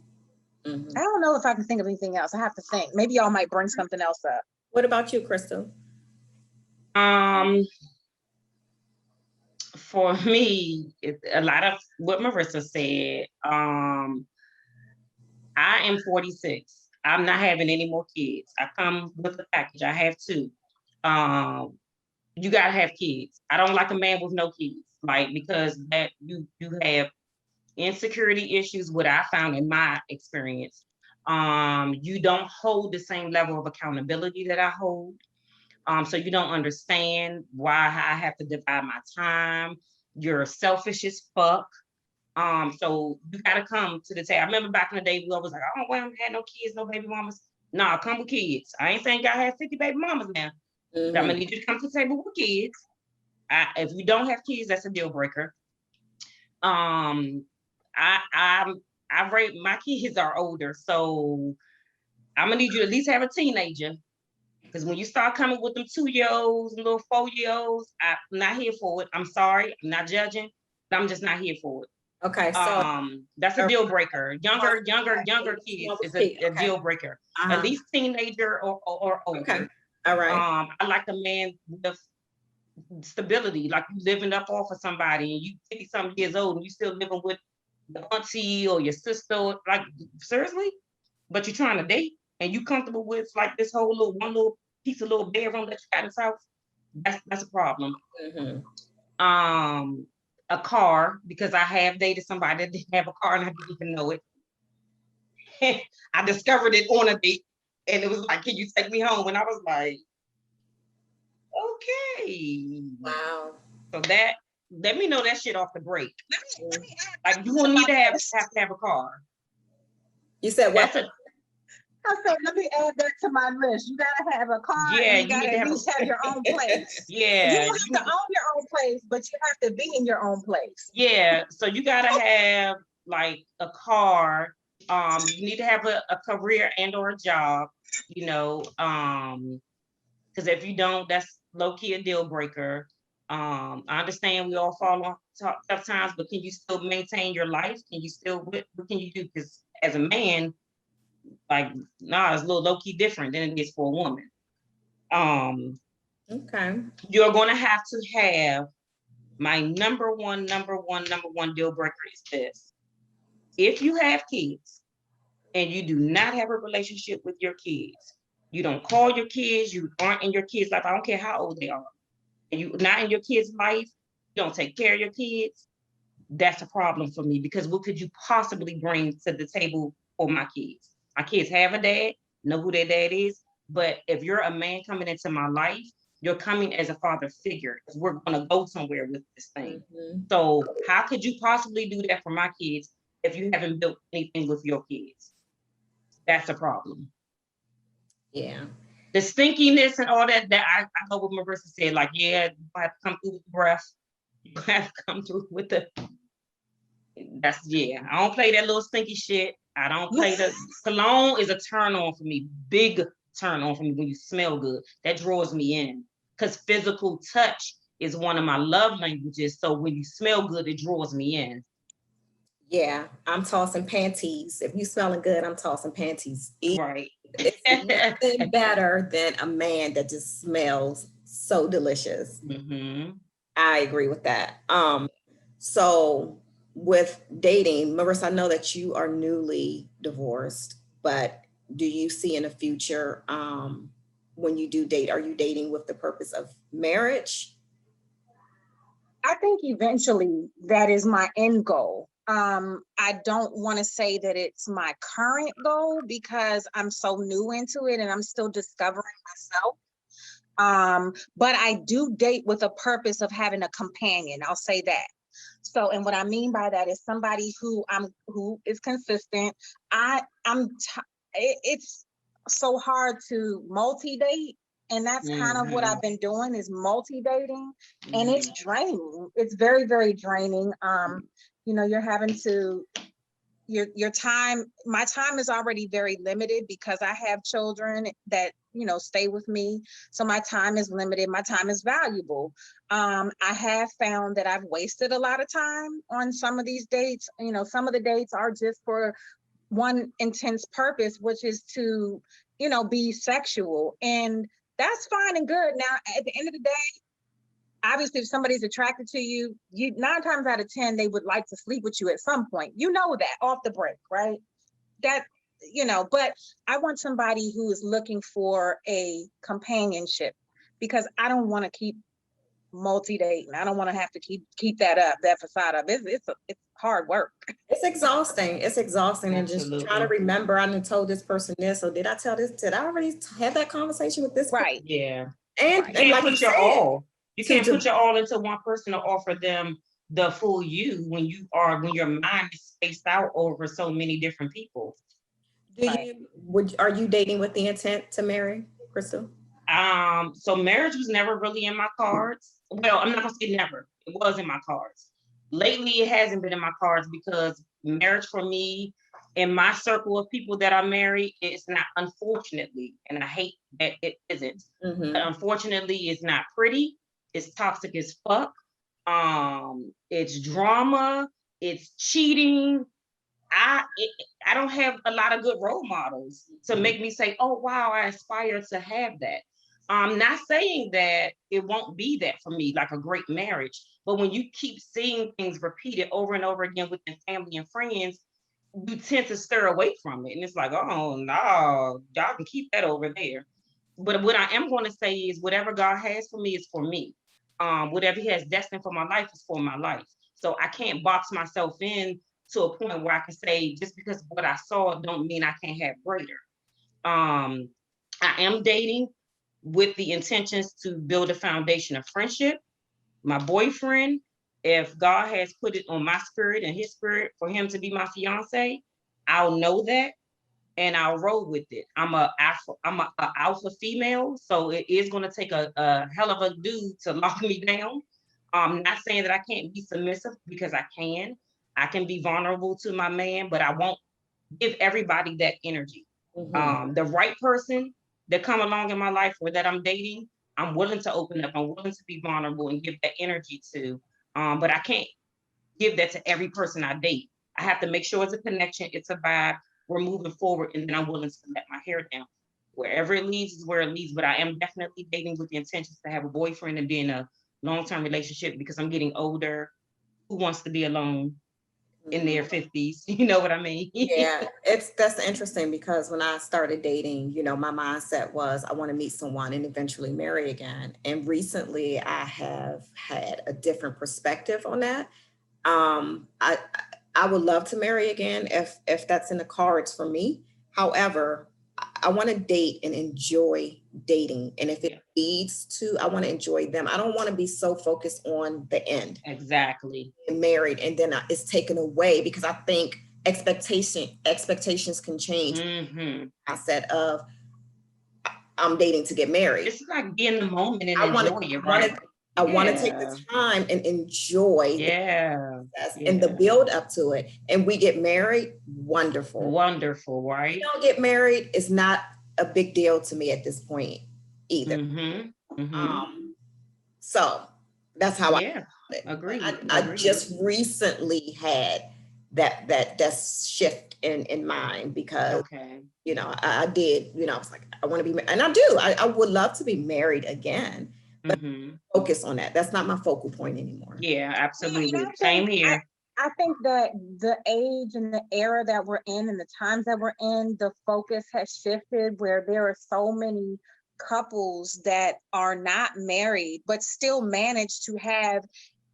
S1: Mm-hmm.
S4: I don't know if I can think of anything else. I have to think. Maybe y'all might bring something else up.
S1: What about you, Crystal?
S2: For me, a lot of what Marissa said. I am 46. I'm not having any more kids. I come with a package. I have 2. You gotta have kids. I don't like a man with no kids, like because that you have insecurity issues. What I found in my experience, you don't hold the same level of accountability that I hold. So you don't understand why I have to divide my time. You're selfish as fuck. So you gotta come to the table. I remember back in the day, we always like, oh, well, I haven't had no kids, no baby mamas. Nah, come with kids. I ain't saying I have 50 baby mamas now.
S1: Mm-hmm.
S2: I'm gonna need you to come to the table with kids. If you don't have kids, that's a deal breaker. I rate my kids are older, so I'm gonna need you to at least have a teenager. Because when you start coming with them 2-year-olds and little 4-year-olds, I'm not here for it. I'm sorry, I'm not judging, but I'm just not here for it.
S1: Okay, so
S2: that's a deal breaker. Younger kids is a deal breaker. At least teenager or older.
S1: Okay. All right.
S2: I like a man with stability, like you living up off of somebody and you 50-something years old and you still living with the auntie or your sister, like seriously? But you're trying to date and you comfortable with like this whole one little piece of little bedroom that you got in this house? That's a problem.
S1: Mm-hmm.
S2: A car, because I have dated somebody that didn't have a car and I didn't even know it. I discovered it on a date and it was like, can you take me home? And I was like, okay.
S1: Wow.
S2: So that, let me know that shit off the break. Like you won't need to have a car.
S1: You said what?
S4: I said, let me add that to my list. You gotta have a car.
S2: Yeah,
S4: and you gotta at least have your own place.
S2: Yeah,
S4: you don't have to own your own place, but you have to be in your own place.
S2: Yeah, so you gotta have like a car. You need to have a career and or a job. Because if you don't, that's low key a deal breaker. I understand we all fall on tough times, but can you still maintain your life? Can you still, what can you do? Because as a man, like, nah, it's a little low key different than it is for a woman.
S1: Okay.
S2: You're gonna have to have my number one deal breaker is this. If you have kids and you do not have a relationship with your kids, you don't call your kids, you aren't in your kids' life, I don't care how old they are, and you're not in your kids' life, you don't take care of your kids, that's a problem for me because what could you possibly bring to the table for my kids? My kids have a dad, know who their dad is, But if you're a man coming into my life, you're coming as a father figure, because we're going to go somewhere with this thing. So how could you possibly do that for my kids if you haven't built anything with your kids? That's a problem.
S1: Yeah.
S2: The stinkiness and all that, I know what Marissa said, like, yeah, you have to come through with the breath. You have to come through with the, I don't play that little stinky shit. I don't play the, cologne is a turn on for me, big turn on for me when you smell good. That draws me in, because physical touch is one of my love languages. So when you smell good, it draws me in.
S1: Yeah, I'm tossing panties. If you smelling good, I'm tossing panties.
S2: Right.
S1: It's nothing better than a man that just smells so delicious. I agree with that. So with dating, Marissa, I know that you are newly divorced, but do you see in the future, when you do date, are you dating with the purpose of marriage?
S4: I think eventually that is my end goal. I don't want to say that it's my current goal because I'm so new into it and I'm still discovering myself. But I do date with a purpose of having a companion. I'll say that. So, and what I mean by that is somebody who is consistent. It's so hard to multi-date. And that's kind of what I've been doing, is multi-dating, and it's draining. It's very, very draining. You're having to, your time, my time is already very limited because I have children that, stay with me. So my time is limited. My time is valuable. I have found that I've wasted a lot of time on some of these dates. Some of the dates are just for one intense purpose, which is to, be sexual. And that's fine and good. Now, at the end of the day, obviously, if somebody's attracted to you, 9 times out of 10, they would like to sleep with you at some point. You know that off the break, right? But I want somebody who is looking for a companionship, because I don't want to keep multi-dating. I don't want to have to keep that facade up. It's hard work.
S1: It's exhausting. It's exhausting.
S2: Absolutely.
S1: And just try to remember, I done told this person this, or did I tell this? Did I already have that conversation with this
S4: Right.
S1: person?
S2: Yeah.
S1: And,
S2: You
S1: and
S2: can't
S1: like
S2: put
S1: you
S2: your
S1: said,
S2: all. You can't put your all into one person or offer them the full you when your mind is spaced out over so many different people.
S1: Are you dating with the intent to marry, Crystal?
S2: So marriage was never really in my cards. Well, I'm not gonna say never. It was in my cards. Lately, it hasn't been in my cards because marriage for me, in my circle of people that I marry, it's not, unfortunately, and I hate that it isn't. But unfortunately, it's not pretty. It's toxic as fuck. It's drama. It's cheating. I don't have a lot of good role models to make me say, oh, wow, I aspire to have that. I'm not saying that it won't be that for me, like a great marriage, but when you keep seeing things repeated over and over again within family and friends, you tend to stir away from it. And it's like, oh, no, y'all can keep that over there. But what I am going to say is whatever God has for me is for me. Whatever he has destined for my life is for my life. So I can't box myself in to a point where I can say, just because of what I saw don't mean I can't have greater. I am dating with the intentions to build a foundation of friendship. My boyfriend, if God has put it on my spirit and his spirit for him to be my fiance, I'll know that and I'll roll with it. I'm a alpha female, so it is going to take a hell of a dude to lock me down. I'm not saying that I can't be submissive, because I can. I can be vulnerable to my man, but I won't give everybody that energy. The right person that come along in my life or that I'm dating, I'm willing to open up. I'm willing to be vulnerable and give that energy to. But I can't give that to every person I date. I have to make sure it's a connection, it's a vibe, we're moving forward, and then I'm willing to let my hair down. Wherever it leads is where it leads, but I am definitely dating with the intentions to have a boyfriend and be in a long-term relationship, because I'm getting older. Who wants to be alone in their 50s? You know what I mean?
S1: Yeah, that's interesting, because when I started dating, my mindset was I want to meet someone and eventually marry again. And recently I have had a different perspective on that. I would love to marry again if that's in the cards for me. However, I want to date and enjoy dating. And if it leads to, I want to enjoy them. I don't want to be so focused on the end.
S2: Exactly.
S1: And married, and then it's taken away, because I think expectations can change. I said of I'm dating to get married.
S2: It's like be in the moment and enjoy it, right?
S1: I want to take the time and enjoy
S2: the process
S1: and the build up to it. And we get married, wonderful.
S2: Wonderful, right?
S1: We don't get married, it's not a big deal to me at this point either. So that's how I
S2: agree.
S1: I just recently had that shift in mind, because you know, I did, you know, I was like, I want to be, and I do, I would love to be married again, but focus on that. That's not my focal point anymore.
S2: Yeah, absolutely. Same here.
S4: I think that the age and the era that we're in and the times that we're in, the focus has shifted, where there are so many couples that are not married, but still manage to have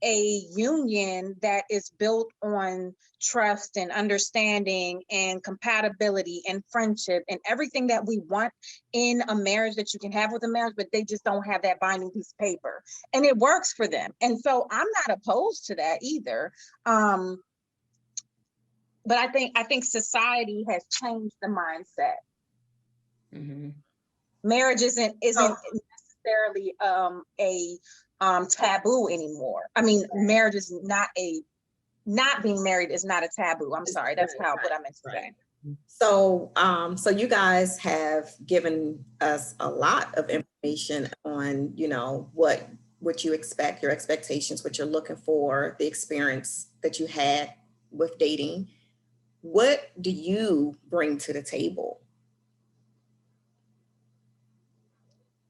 S4: a union that is built on trust and understanding and compatibility and friendship and everything that we want in a marriage that you can have with a marriage, but they just don't have that binding piece of paper, and it works for them. And so I'm not opposed to that either. But I think society has changed the mindset. Marriage isn't necessarily a taboo anymore. I mean, marriage is not being married is not a taboo. I'm sorry, that's what I meant to say.
S1: So, so you guys have given us a lot of information on, you know, what you expect, your expectations, what you're looking for, the experience that you had with dating. What do you bring to the table,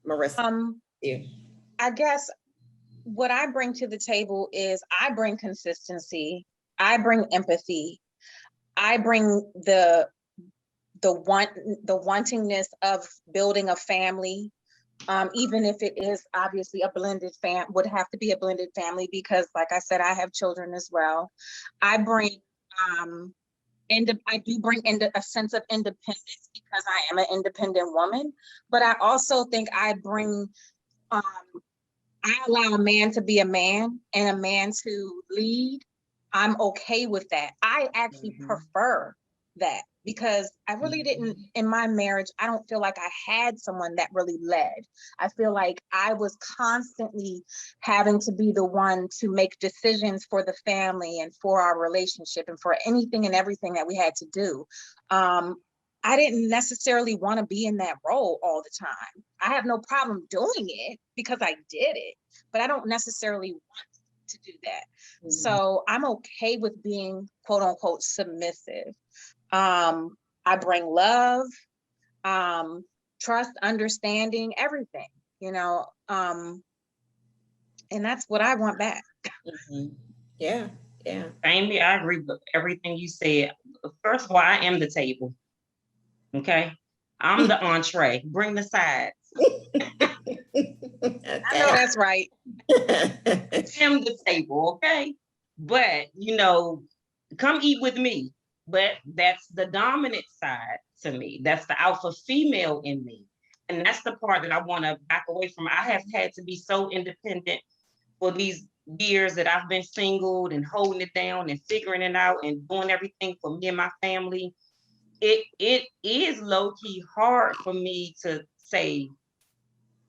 S1: Marissa?
S4: I guess what I bring to the table is I bring consistency. I bring empathy. I bring the wantingness of building a family, even if it is obviously a blended would have to be a blended family, because like I said, I have children as well. I bring I do bring a sense of independence, because I am an independent woman, but I also think I bring I allow a man to be a man and a man to lead. I'm okay with that. I actually prefer that, because I really didn't, in my marriage, I don't feel like I had someone that really led. I feel like I was constantly having to be the one to make decisions for the family and for our relationship and for anything and everything that we had to do. I didn't necessarily want to be in that role all the time. I have no problem doing it because I did it, but I don't necessarily want to do that. So I'm okay with being quote unquote submissive. I bring love, trust, understanding, everything, you know, and that's what I want back.
S1: Yeah.
S2: Same here. I agree with everything you said. First of all, I am the table. Okay. I'm the entree. Bring the sides.
S4: Okay. I know that's right.
S2: I'm the table, okay? But, you know, come eat with me. But that's the dominant side to me. That's the alpha female in me. And that's the part that I want to back away from. I have had to be so independent for these years that I've been single and holding it down and figuring it out and doing everything for me and my family. It is low-key hard for me to say,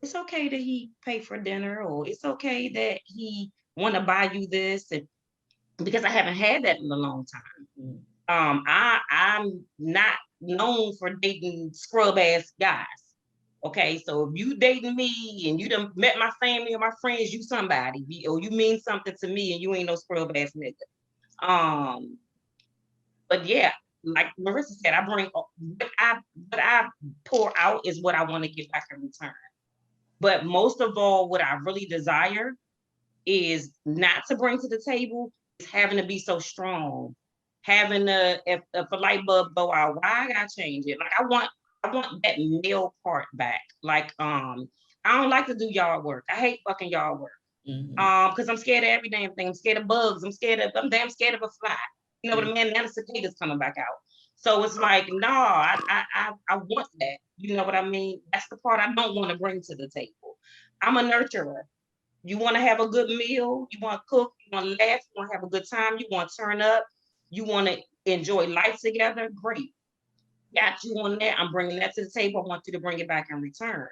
S2: it's okay that he pay for dinner, or it's okay that he want to buy you this, and because I haven't had that in a long time. I'm not known for dating scrub ass guys. Okay, so if you dating me and you done met my family or my friends, you somebody, or you mean something to me, and you ain't no scrub ass nigga. But yeah, like Marissa said, I bring what I pour out is what I want to get back in return. But most of all, what I really desire is not to bring to the table, is having to be so strong, having if a light bulb go out, why I gotta change it? Like I want that male part back. Like I don't like to do yard work. I hate fucking yard work. Because I'm scared of every damn thing. I'm scared of bugs. I'm damn scared of a fly. You know what I mean? Now the cicadas coming back out. So it's like, no, I want that. You know what I mean? That's the part I don't want to bring to the table. I'm a nurturer. You want to have a good meal, you want to cook, you want to laugh, you want to have a good time, you want to turn up, you want to enjoy life together, great. Got you on that. I'm bringing that to the table. I want you to bring it back in return.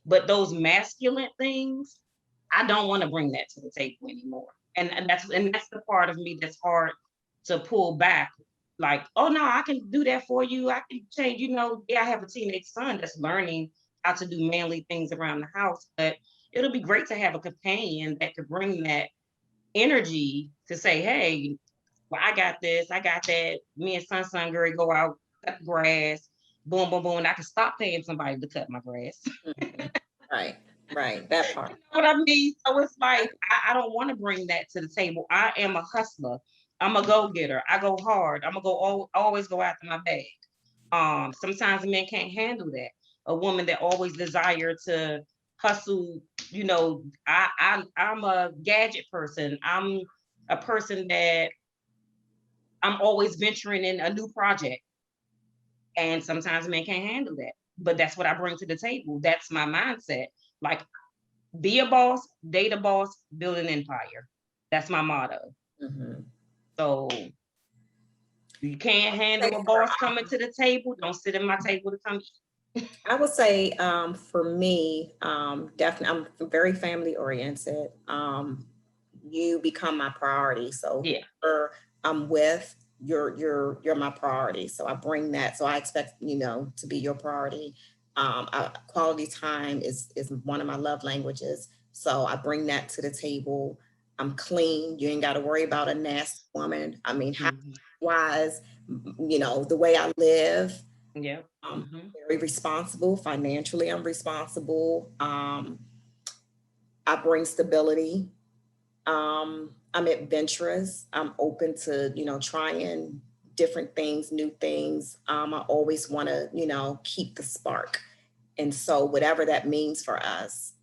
S2: But those masculine things, I don't want to bring that to the table anymore. And that's the part of me that's hard to pull back. Like, oh no, I can do that for you. I can change, yeah, I have a teenage son that's learning how to do manly things around the house, but it'll be great to have a companion that could bring that energy to say, hey, well, I got this, I got that. Me and son girl go out, cut the grass, boom, boom, boom. And I can stop paying somebody to cut my grass.
S1: Right, that part.
S2: You know what I mean? So it's like, I don't want to bring that to the table. I am a hustler. I'm a go-getter. I go hard. I'm gonna always go after my bag. Sometimes men can't handle that. A woman that always desire to hustle, I'm a gadget person. I'm a person that I'm always venturing in a new project. And sometimes men can't handle that. But that's what I bring to the table. That's my mindset. Like, be a boss, date a boss, build an empire. That's my motto.
S1: Mm-hmm.
S2: So you can't handle a boss coming to the table, don't sit at my table to come eat.
S1: I would say for me, definitely, I'm very family oriented. You become my priority. So
S2: Yeah.
S1: whoever I'm with, you're my priority. So I bring that. So I expect, to be your priority. Quality time is one of my love languages. So I bring that to the table. I'm clean. You ain't got to worry about a nasty woman. I mean, wise, the way I live.
S2: Yeah.
S1: Very responsible. Financially, I'm responsible. I bring stability. I'm adventurous. I'm open to, trying different things, new things. I always want to, keep the spark. And so whatever that means for us,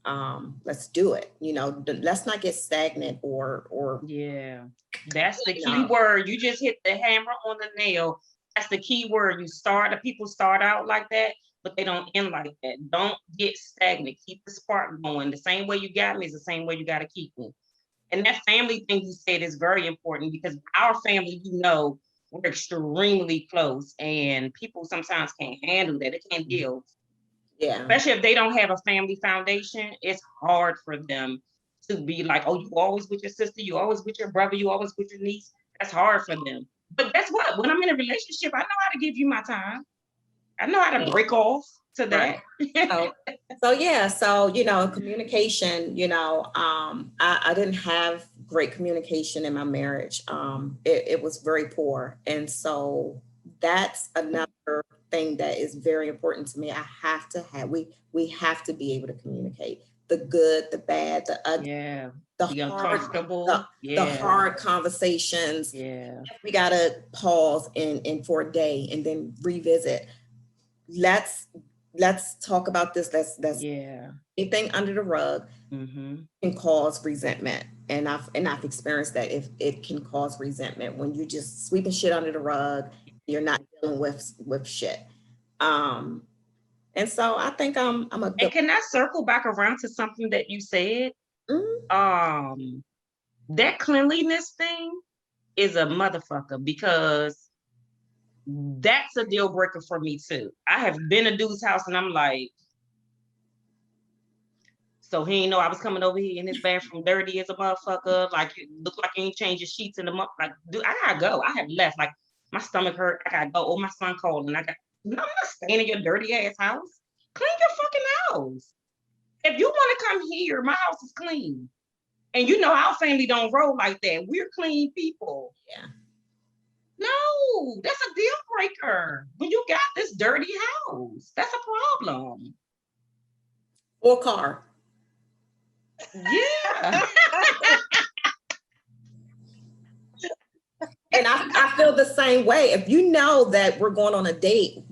S1: let's do it. Let's not get stagnant or
S2: yeah. That's the key word. You just hit the hammer on the nail. That's the key word. People start out like that, but they don't end like that. Don't get stagnant. Keep the spark going. The same way you got me is the same way you got to keep me. And that family thing you said is very important because our family, we're extremely close and people sometimes can't handle that. They can't deal.
S1: Yeah.
S2: Especially if they don't have a family foundation, it's hard for them to be like, oh, you always with your sister, you always with your brother, you always with your niece. That's hard for them. But guess what? When I'm in a relationship, I know how to give you my time. I know how to break off to that.
S1: Right. So communication, I didn't have great communication in my marriage. It was very poor. And so that's another thing that is very important to me. We have to be able to communicate the good, the bad, the ugly, the
S2: uncomfortable,
S1: the hard conversations.
S2: Yeah.
S1: We gotta pause and for a day and then revisit. Let's talk about this. Let's anything under the rug can cause resentment. And I've experienced that if it can cause resentment when you just sweeping shit under the rug, you're not dealing with shit. And so I think I'm a good.
S2: And can I circle back around to something that you said? That cleanliness thing is a motherfucker because that's a deal breaker for me too. I have been a dude's house and I'm like, so he ain't know I was coming over here in his bathroom dirty as a motherfucker. Like, it looked like he ain't changed his sheets in the month. Like, dude, I gotta go. I have left. Like, my stomach hurt. I gotta go. Oh, my son called and I'm not staying in your dirty ass house. Clean your fucking house. If you want to come here, my house is clean. And our family don't roll like that. We're clean people.
S1: Yeah.
S2: No, that's a deal breaker. When you got this dirty house, that's a problem.
S1: Or car.
S2: Yeah.
S1: And I feel the same way. If you know that we're going on a date,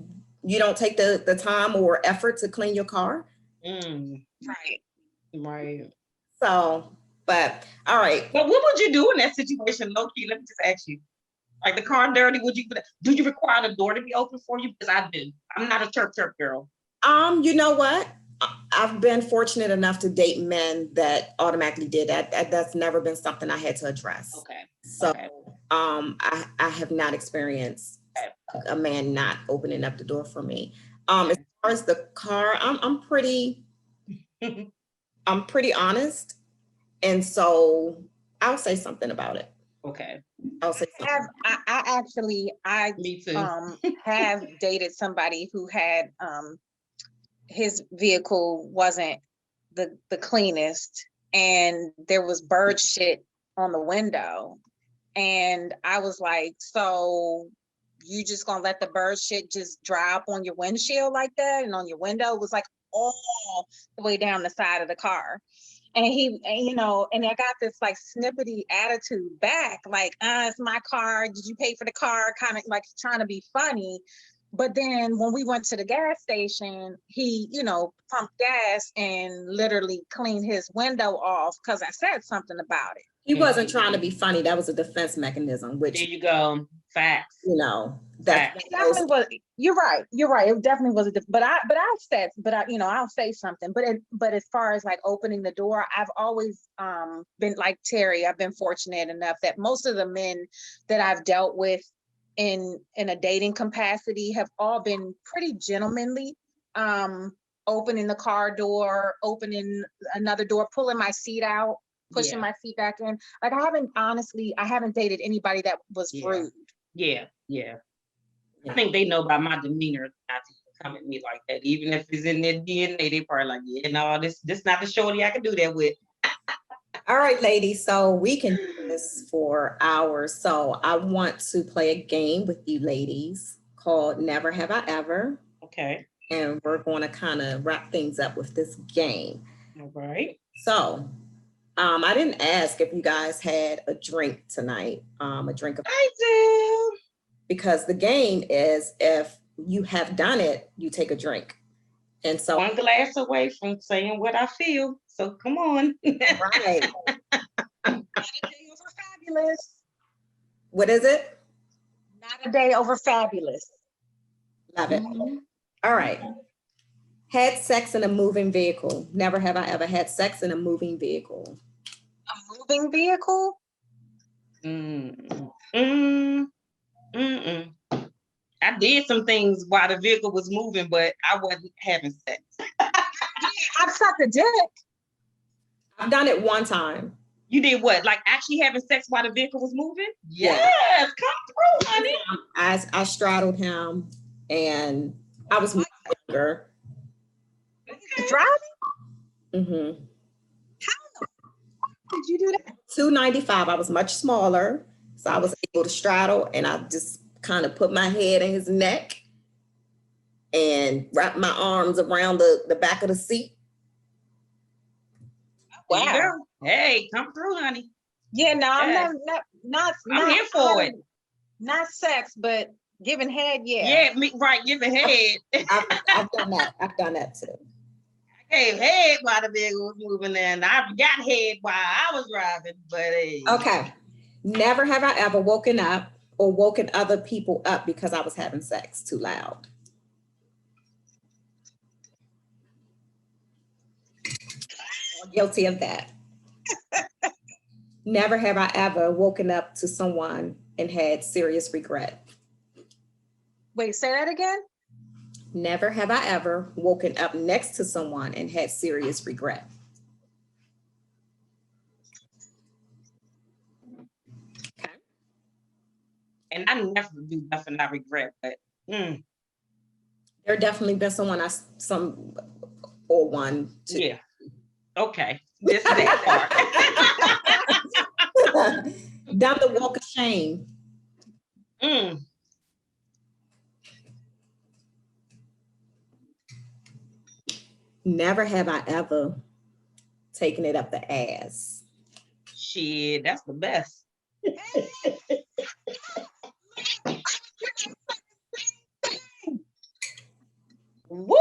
S1: you don't take the time or effort to clean your car.
S2: Right.
S1: So, but all right.
S2: But what would you do in that situation, low-key? Let me just ask you. Like the car dirty, do you require the door to be open for you? Because I do. I'm not a chirp girl.
S1: You know what? I've been fortunate enough to date men that automatically did that. That's never been something I had to address.
S2: Okay.
S1: So,
S2: okay.
S1: I have not experienced a man not opening up the door for me. As far as the car, I'm pretty honest, and so I'll say something about it.
S2: Okay.
S1: I'll say something.
S4: I
S2: Me too.
S4: have dated somebody who had his vehicle wasn't the cleanest, and there was bird shit on the window, and I was like, so you just gonna let the bird shit just dry up on your windshield like that, and on your window? It was like all the way down the side of the car. And and I got this like snippety attitude back, like, it's my car, did you pay for the car, kind of like trying to be funny. But then when we went to the gas station, he, pumped gas and literally cleaned his window off because I said something about it.
S1: He wasn't trying to be funny. That was a defense mechanism, which,
S2: there you go. Facts.
S1: That
S4: definitely was. You're right. It definitely was I'll say something. But as far as like opening the door, I've always been like Terry. I've been fortunate enough that most of the men that I've dealt with in a dating capacity have all been pretty gentlemanly. Opening the car door, opening another door, pulling my seat out, pushing my seat back in. Like I haven't dated anybody that was rude.
S2: Yeah. I think they know by my demeanor not to come at me like that. Even if it's in their DNA, they probably like, yeah, no, this not the shorty I can do that with.
S1: All right, ladies. So we can do this for hours. So I want to play a game with you ladies called Never Have I Ever.
S2: Okay.
S1: And we're going to kind of wrap things up with this game.
S2: All right.
S1: So I didn't ask if you guys had a drink tonight. A drink of
S2: I do.
S1: Because the game is, if you have done it, you take a drink. And so
S2: one glass away from saying what I feel. So come on.
S1: right.
S4: Not a day over fabulous.
S1: What is it?
S4: Not a day over fabulous.
S1: Love it. All right. Had sex in a moving vehicle. Never have I ever had sex in a moving vehicle.
S4: A moving vehicle?
S2: I did some things while the vehicle was moving, but I wasn't having sex.
S4: I've sucked a dick.
S1: I've done it one time.
S2: You did what? Like actually having sex while the vehicle was moving?
S1: Yes,
S2: come through, honey.
S1: I straddled him, and I was much younger.
S4: Driving? How did you do that?
S1: 295. I was much smaller, so I was able to straddle, and I just kind of put my head in his neck and wrap my arms around the back of the seat.
S2: Wow. Hey, come through, honey.
S4: Yeah, no, I'm not
S2: I'm here for it.
S4: Not sex, but giving head,
S2: Yeah, right, giving head.
S1: I've done that. I've done that too.
S2: I gave head while the vehicle was moving, and I got head while I was driving. But hey.
S1: Okay. Never have I ever woken up or woken other people up because I was having sex too loud. Guilty of that. Never have I ever woken up to someone and had serious regret.
S4: Wait, say that again?
S1: Never have I ever woken up next to someone and had serious regret. Okay.
S2: And I never do nothing I regret, but
S1: There definitely been someone one. Two.
S2: Yeah. Okay. This is that part.
S1: Done the walk of shame. Never have I ever taken it up the ass.
S2: Shit, that's the best. Woo!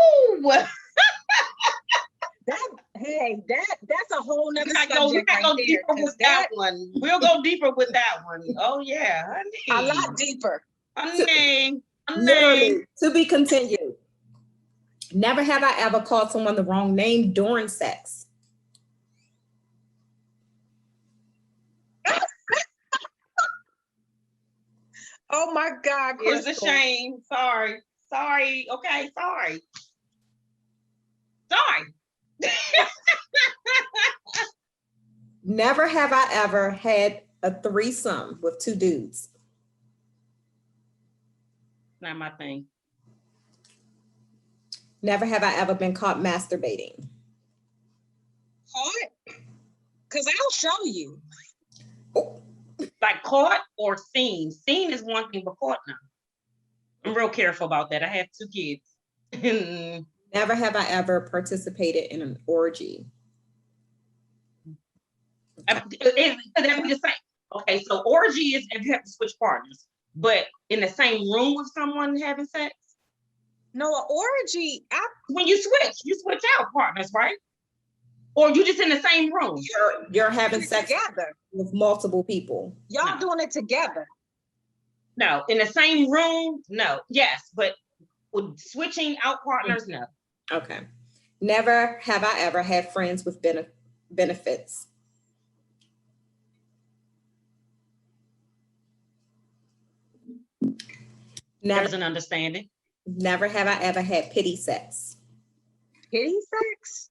S4: That's a whole nother
S2: We
S4: subject
S2: gotta go
S4: right there.
S2: deeper
S4: 'Cause
S2: with that one. We'll go deeper with that one. Oh yeah,
S4: a
S2: honey.
S4: lot deeper.
S2: Honey.
S1: Literally, to be continued. Never have I ever called someone the wrong name during sex.
S4: Oh my God,
S2: Here's the
S4: Crystal.
S2: shame. Sorry. Okay, sorry.
S1: Never have I ever had a threesome with two dudes.
S2: Not my thing.
S1: Never have I ever been caught masturbating.
S4: Caught? Because I'll show you.
S1: Oh,
S2: Like caught or seen. Seen is one thing, but caught now. I'm real careful about that. I have 2 kids.
S1: never have I ever participated in an orgy.
S2: That be the same. Okay, so orgy is if you have to switch partners, but in the same room with someone having sex.
S4: No, an orgy.
S2: When you switch out partners, right? Or you just in the same room.
S1: You're having sex
S4: together
S1: with multiple people.
S4: Y'all
S2: No.
S4: doing it together.
S2: No, in the same room, no. Yes, but with switching out partners, no.
S1: Okay. Never have I ever had friends with benefits.
S2: There's an understanding.
S1: Never have I ever had pity sex.
S4: Pity sex?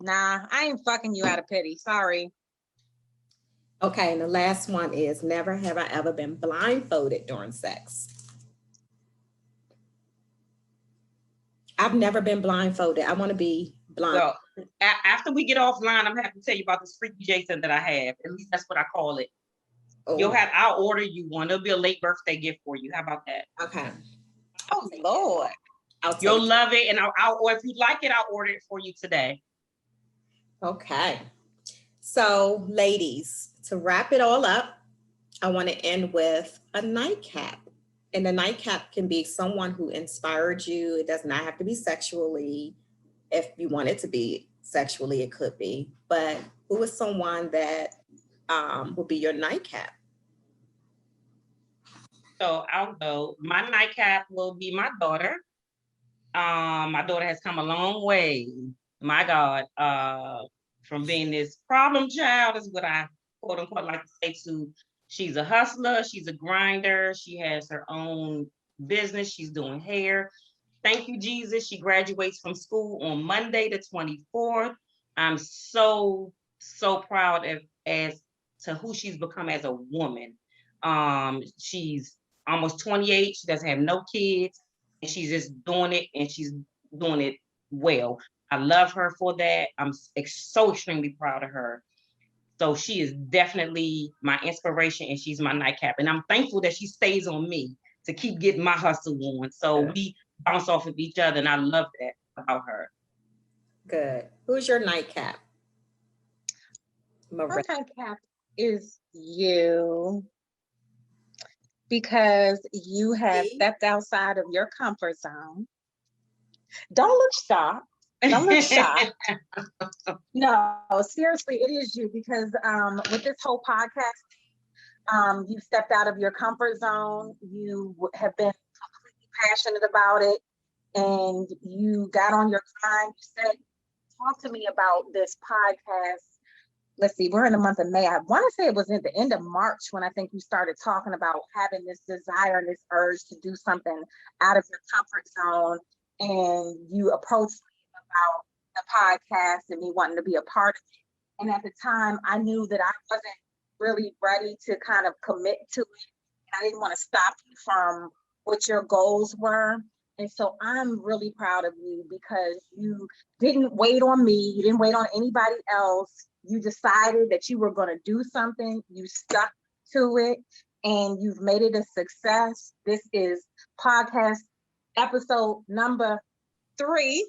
S4: Nah, I ain't fucking you out of pity. Sorry.
S1: Okay, and the last one is never have I ever been blindfolded during sex. I've never been blindfolded. I want to be blind.
S2: Well, after we get offline, I'm gonna have to tell you about this freaky Jason that I have. At least that's what I call it.
S1: Oh,
S2: I'll order you one. It'll be a late birthday gift for you. How about that?
S1: okay.
S4: Oh Lord.
S2: You'll love it, and or if you like it, I'll order it for you today.
S1: Okay. So, ladies, to wrap it all up, I want to end with a nightcap. And the nightcap can be someone who inspired you. It does not have to be sexually. If you want it to be sexually, it could be. But who is someone that will be your nightcap?
S2: So I'll go. My nightcap will be my daughter. My daughter has come a long way. My God, from being this problem child is what I quote unquote like to say to. She's a hustler. She's a grinder. She has her own business. She's doing hair. Thank you, Jesus. She graduates from school on Monday, the 24th. I'm so proud as to who she's become as a woman. She's almost 28. She doesn't have no kids, and she's just doing it, and she's doing it well. I love her for that. I'm so extremely proud of her. So she is definitely my inspiration, and she's my nightcap. And I'm thankful that she stays on me to keep getting my hustle on. So we bounce off of each other, and I love that about her.
S1: Good. Who's your nightcap?
S4: My nightcap is you, because you have stepped outside of your comfort zone. Don't look shocked. Don't look shocked. No, seriously, it is you, because with this whole podcast, you stepped out of your comfort zone. You have been completely passionate about it, and you got on your grind. You said, talk to me about this podcast. Let's see, we're in the month of May. I want to say it was at the end of March when I think you started talking about having this desire and this urge to do something out of your comfort zone. And you approached me about the podcast and me wanting to be a part of it. And at the time, I knew that I wasn't really ready to kind of commit to it. I didn't want to stop you from what your goals were. And so I'm really proud of you, because you didn't wait on me. You didn't wait on anybody else. You decided that you were going to do something. You stuck to it, and you've made it a success. This is podcast episode number 3.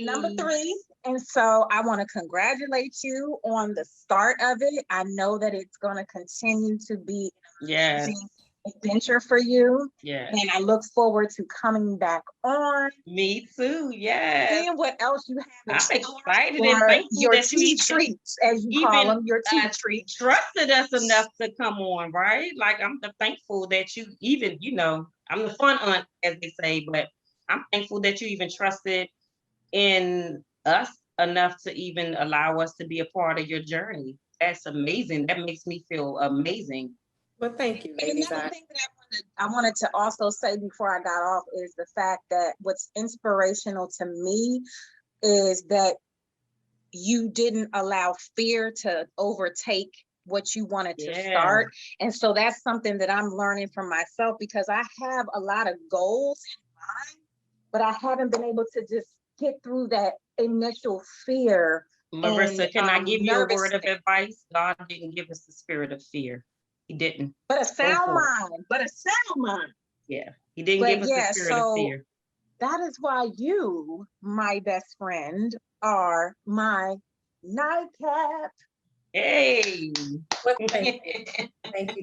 S4: Number 3. And so I want to congratulate you on the start of it. I know that it's going to continue to be amazing adventure for you.
S2: Yeah.
S4: And I look forward to coming back on.
S2: Me too. Yeah.
S4: Seeing what else you have.
S2: I'm excited and
S4: for
S2: thankful
S4: your
S2: that you
S4: tea treats, as you call
S2: even,
S4: them, your tea treats.
S2: trusted us enough to come on, right? Like I'm thankful that you even, I'm the fun aunt, as they say, but I'm thankful that you even trusted in us enough to even allow us to be a part of your journey. That's amazing. That makes me feel amazing.
S1: Well, thank you,
S4: And
S1: ladies.
S4: another thing that I wanted to also say before I got off is the fact that what's inspirational to me is that you didn't allow fear to overtake what you wanted to start. And so that's something that I'm learning from myself, because I have a lot of goals in mind, but I haven't been able to just get through that initial fear.
S2: Marissa, can I give you a word of
S4: nervousness.
S2: advice? God didn't give us the spirit of fear. He didn't.
S4: But a sound
S2: for it.
S4: mind, but a sound mind.
S2: Yeah, he didn't
S4: But
S2: give us
S4: yeah,
S2: the spirit of
S4: so
S2: fear.
S4: that is why you, my best friend, are my nightcap.
S2: Hey.
S1: Well, thank you.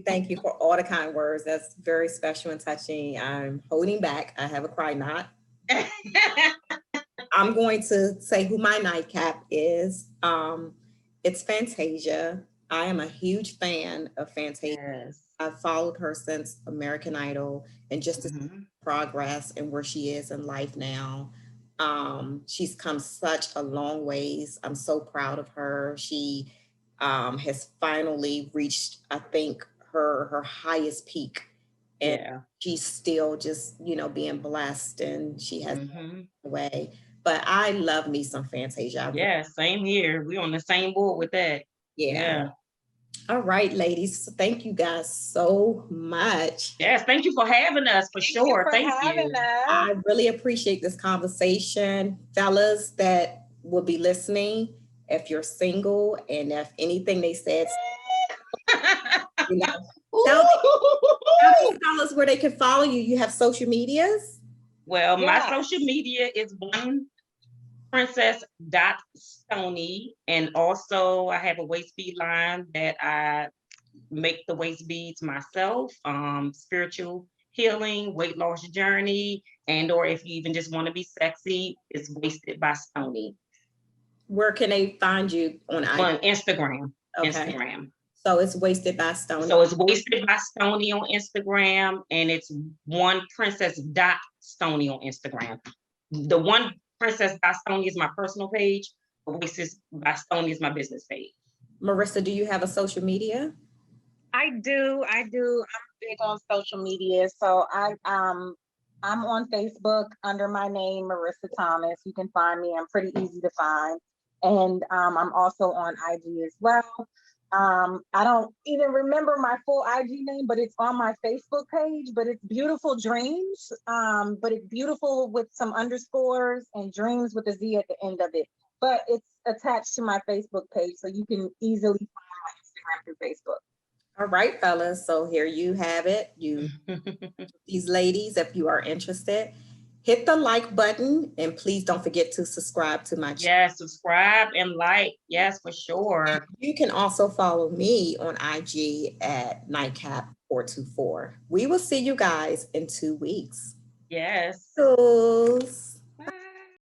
S1: Thank you for all the kind words. That's very special and touching. I'm holding back. I have a cry knot. I'm going to say who my nightcap is. It's Fantasia. I am a huge fan of Fantasia.
S2: Yes.
S1: I've followed her since American Idol, and just to see progress and where she is in life now. She's come such a long ways. I'm so proud of her. She has finally reached, I think, her highest peak. And
S2: Yeah.
S1: she's still just, being blessed, and she has
S2: Mm-hmm.
S1: way. But I love me some Fantasia.
S2: Yeah, same here. We're on the same board with that.
S1: Yeah. All right, ladies. So thank you guys so much.
S2: Yes, thank you for having us, for sure. Thank you.
S1: I really appreciate this conversation. Fellas that will be listening, if you're single and if anything they said, tell these fellas where they can follow you. You have social medias?
S2: Well, my social media is one princess.stoney, and also I have a waist bead line that I make the waist beads myself, spiritual healing, weight loss journey, and or if you even just want to be sexy, it's Wasted by Stoney.
S1: Where can they find you on
S2: Instagram?
S1: Okay.
S2: Instagram.
S1: So it's Wasted by Stoney.
S2: So it's Wasted by Stoney on Instagram, and it's one princess.stoney on Instagram. The one Princess by Stoney is my personal page. Wasted by Stoney is my business page.
S1: Marissa, do you have a social media?
S4: I do. I'm big on social media. So I'm on Facebook under my name, Marissa Thomas. You can find me. I'm pretty easy to find. And I'm also on IG as well. I don't even remember my full IG name, but it's on my Facebook page, but it's Beautiful Dreams. But it's beautiful with some underscores and dreams with a Z at the end of it. But it's attached to my Facebook page, so you can easily find my Instagram through Facebook.
S1: All right, fellas. So here you have it. These ladies, if you are interested, hit the like button, and please don't forget to subscribe to my channel.
S2: Yes, subscribe and like. Yes, for sure.
S1: You can also follow me on IG at nightcap424. We will see you guys in 2 weeks.
S2: Yes.
S1: Tschüss.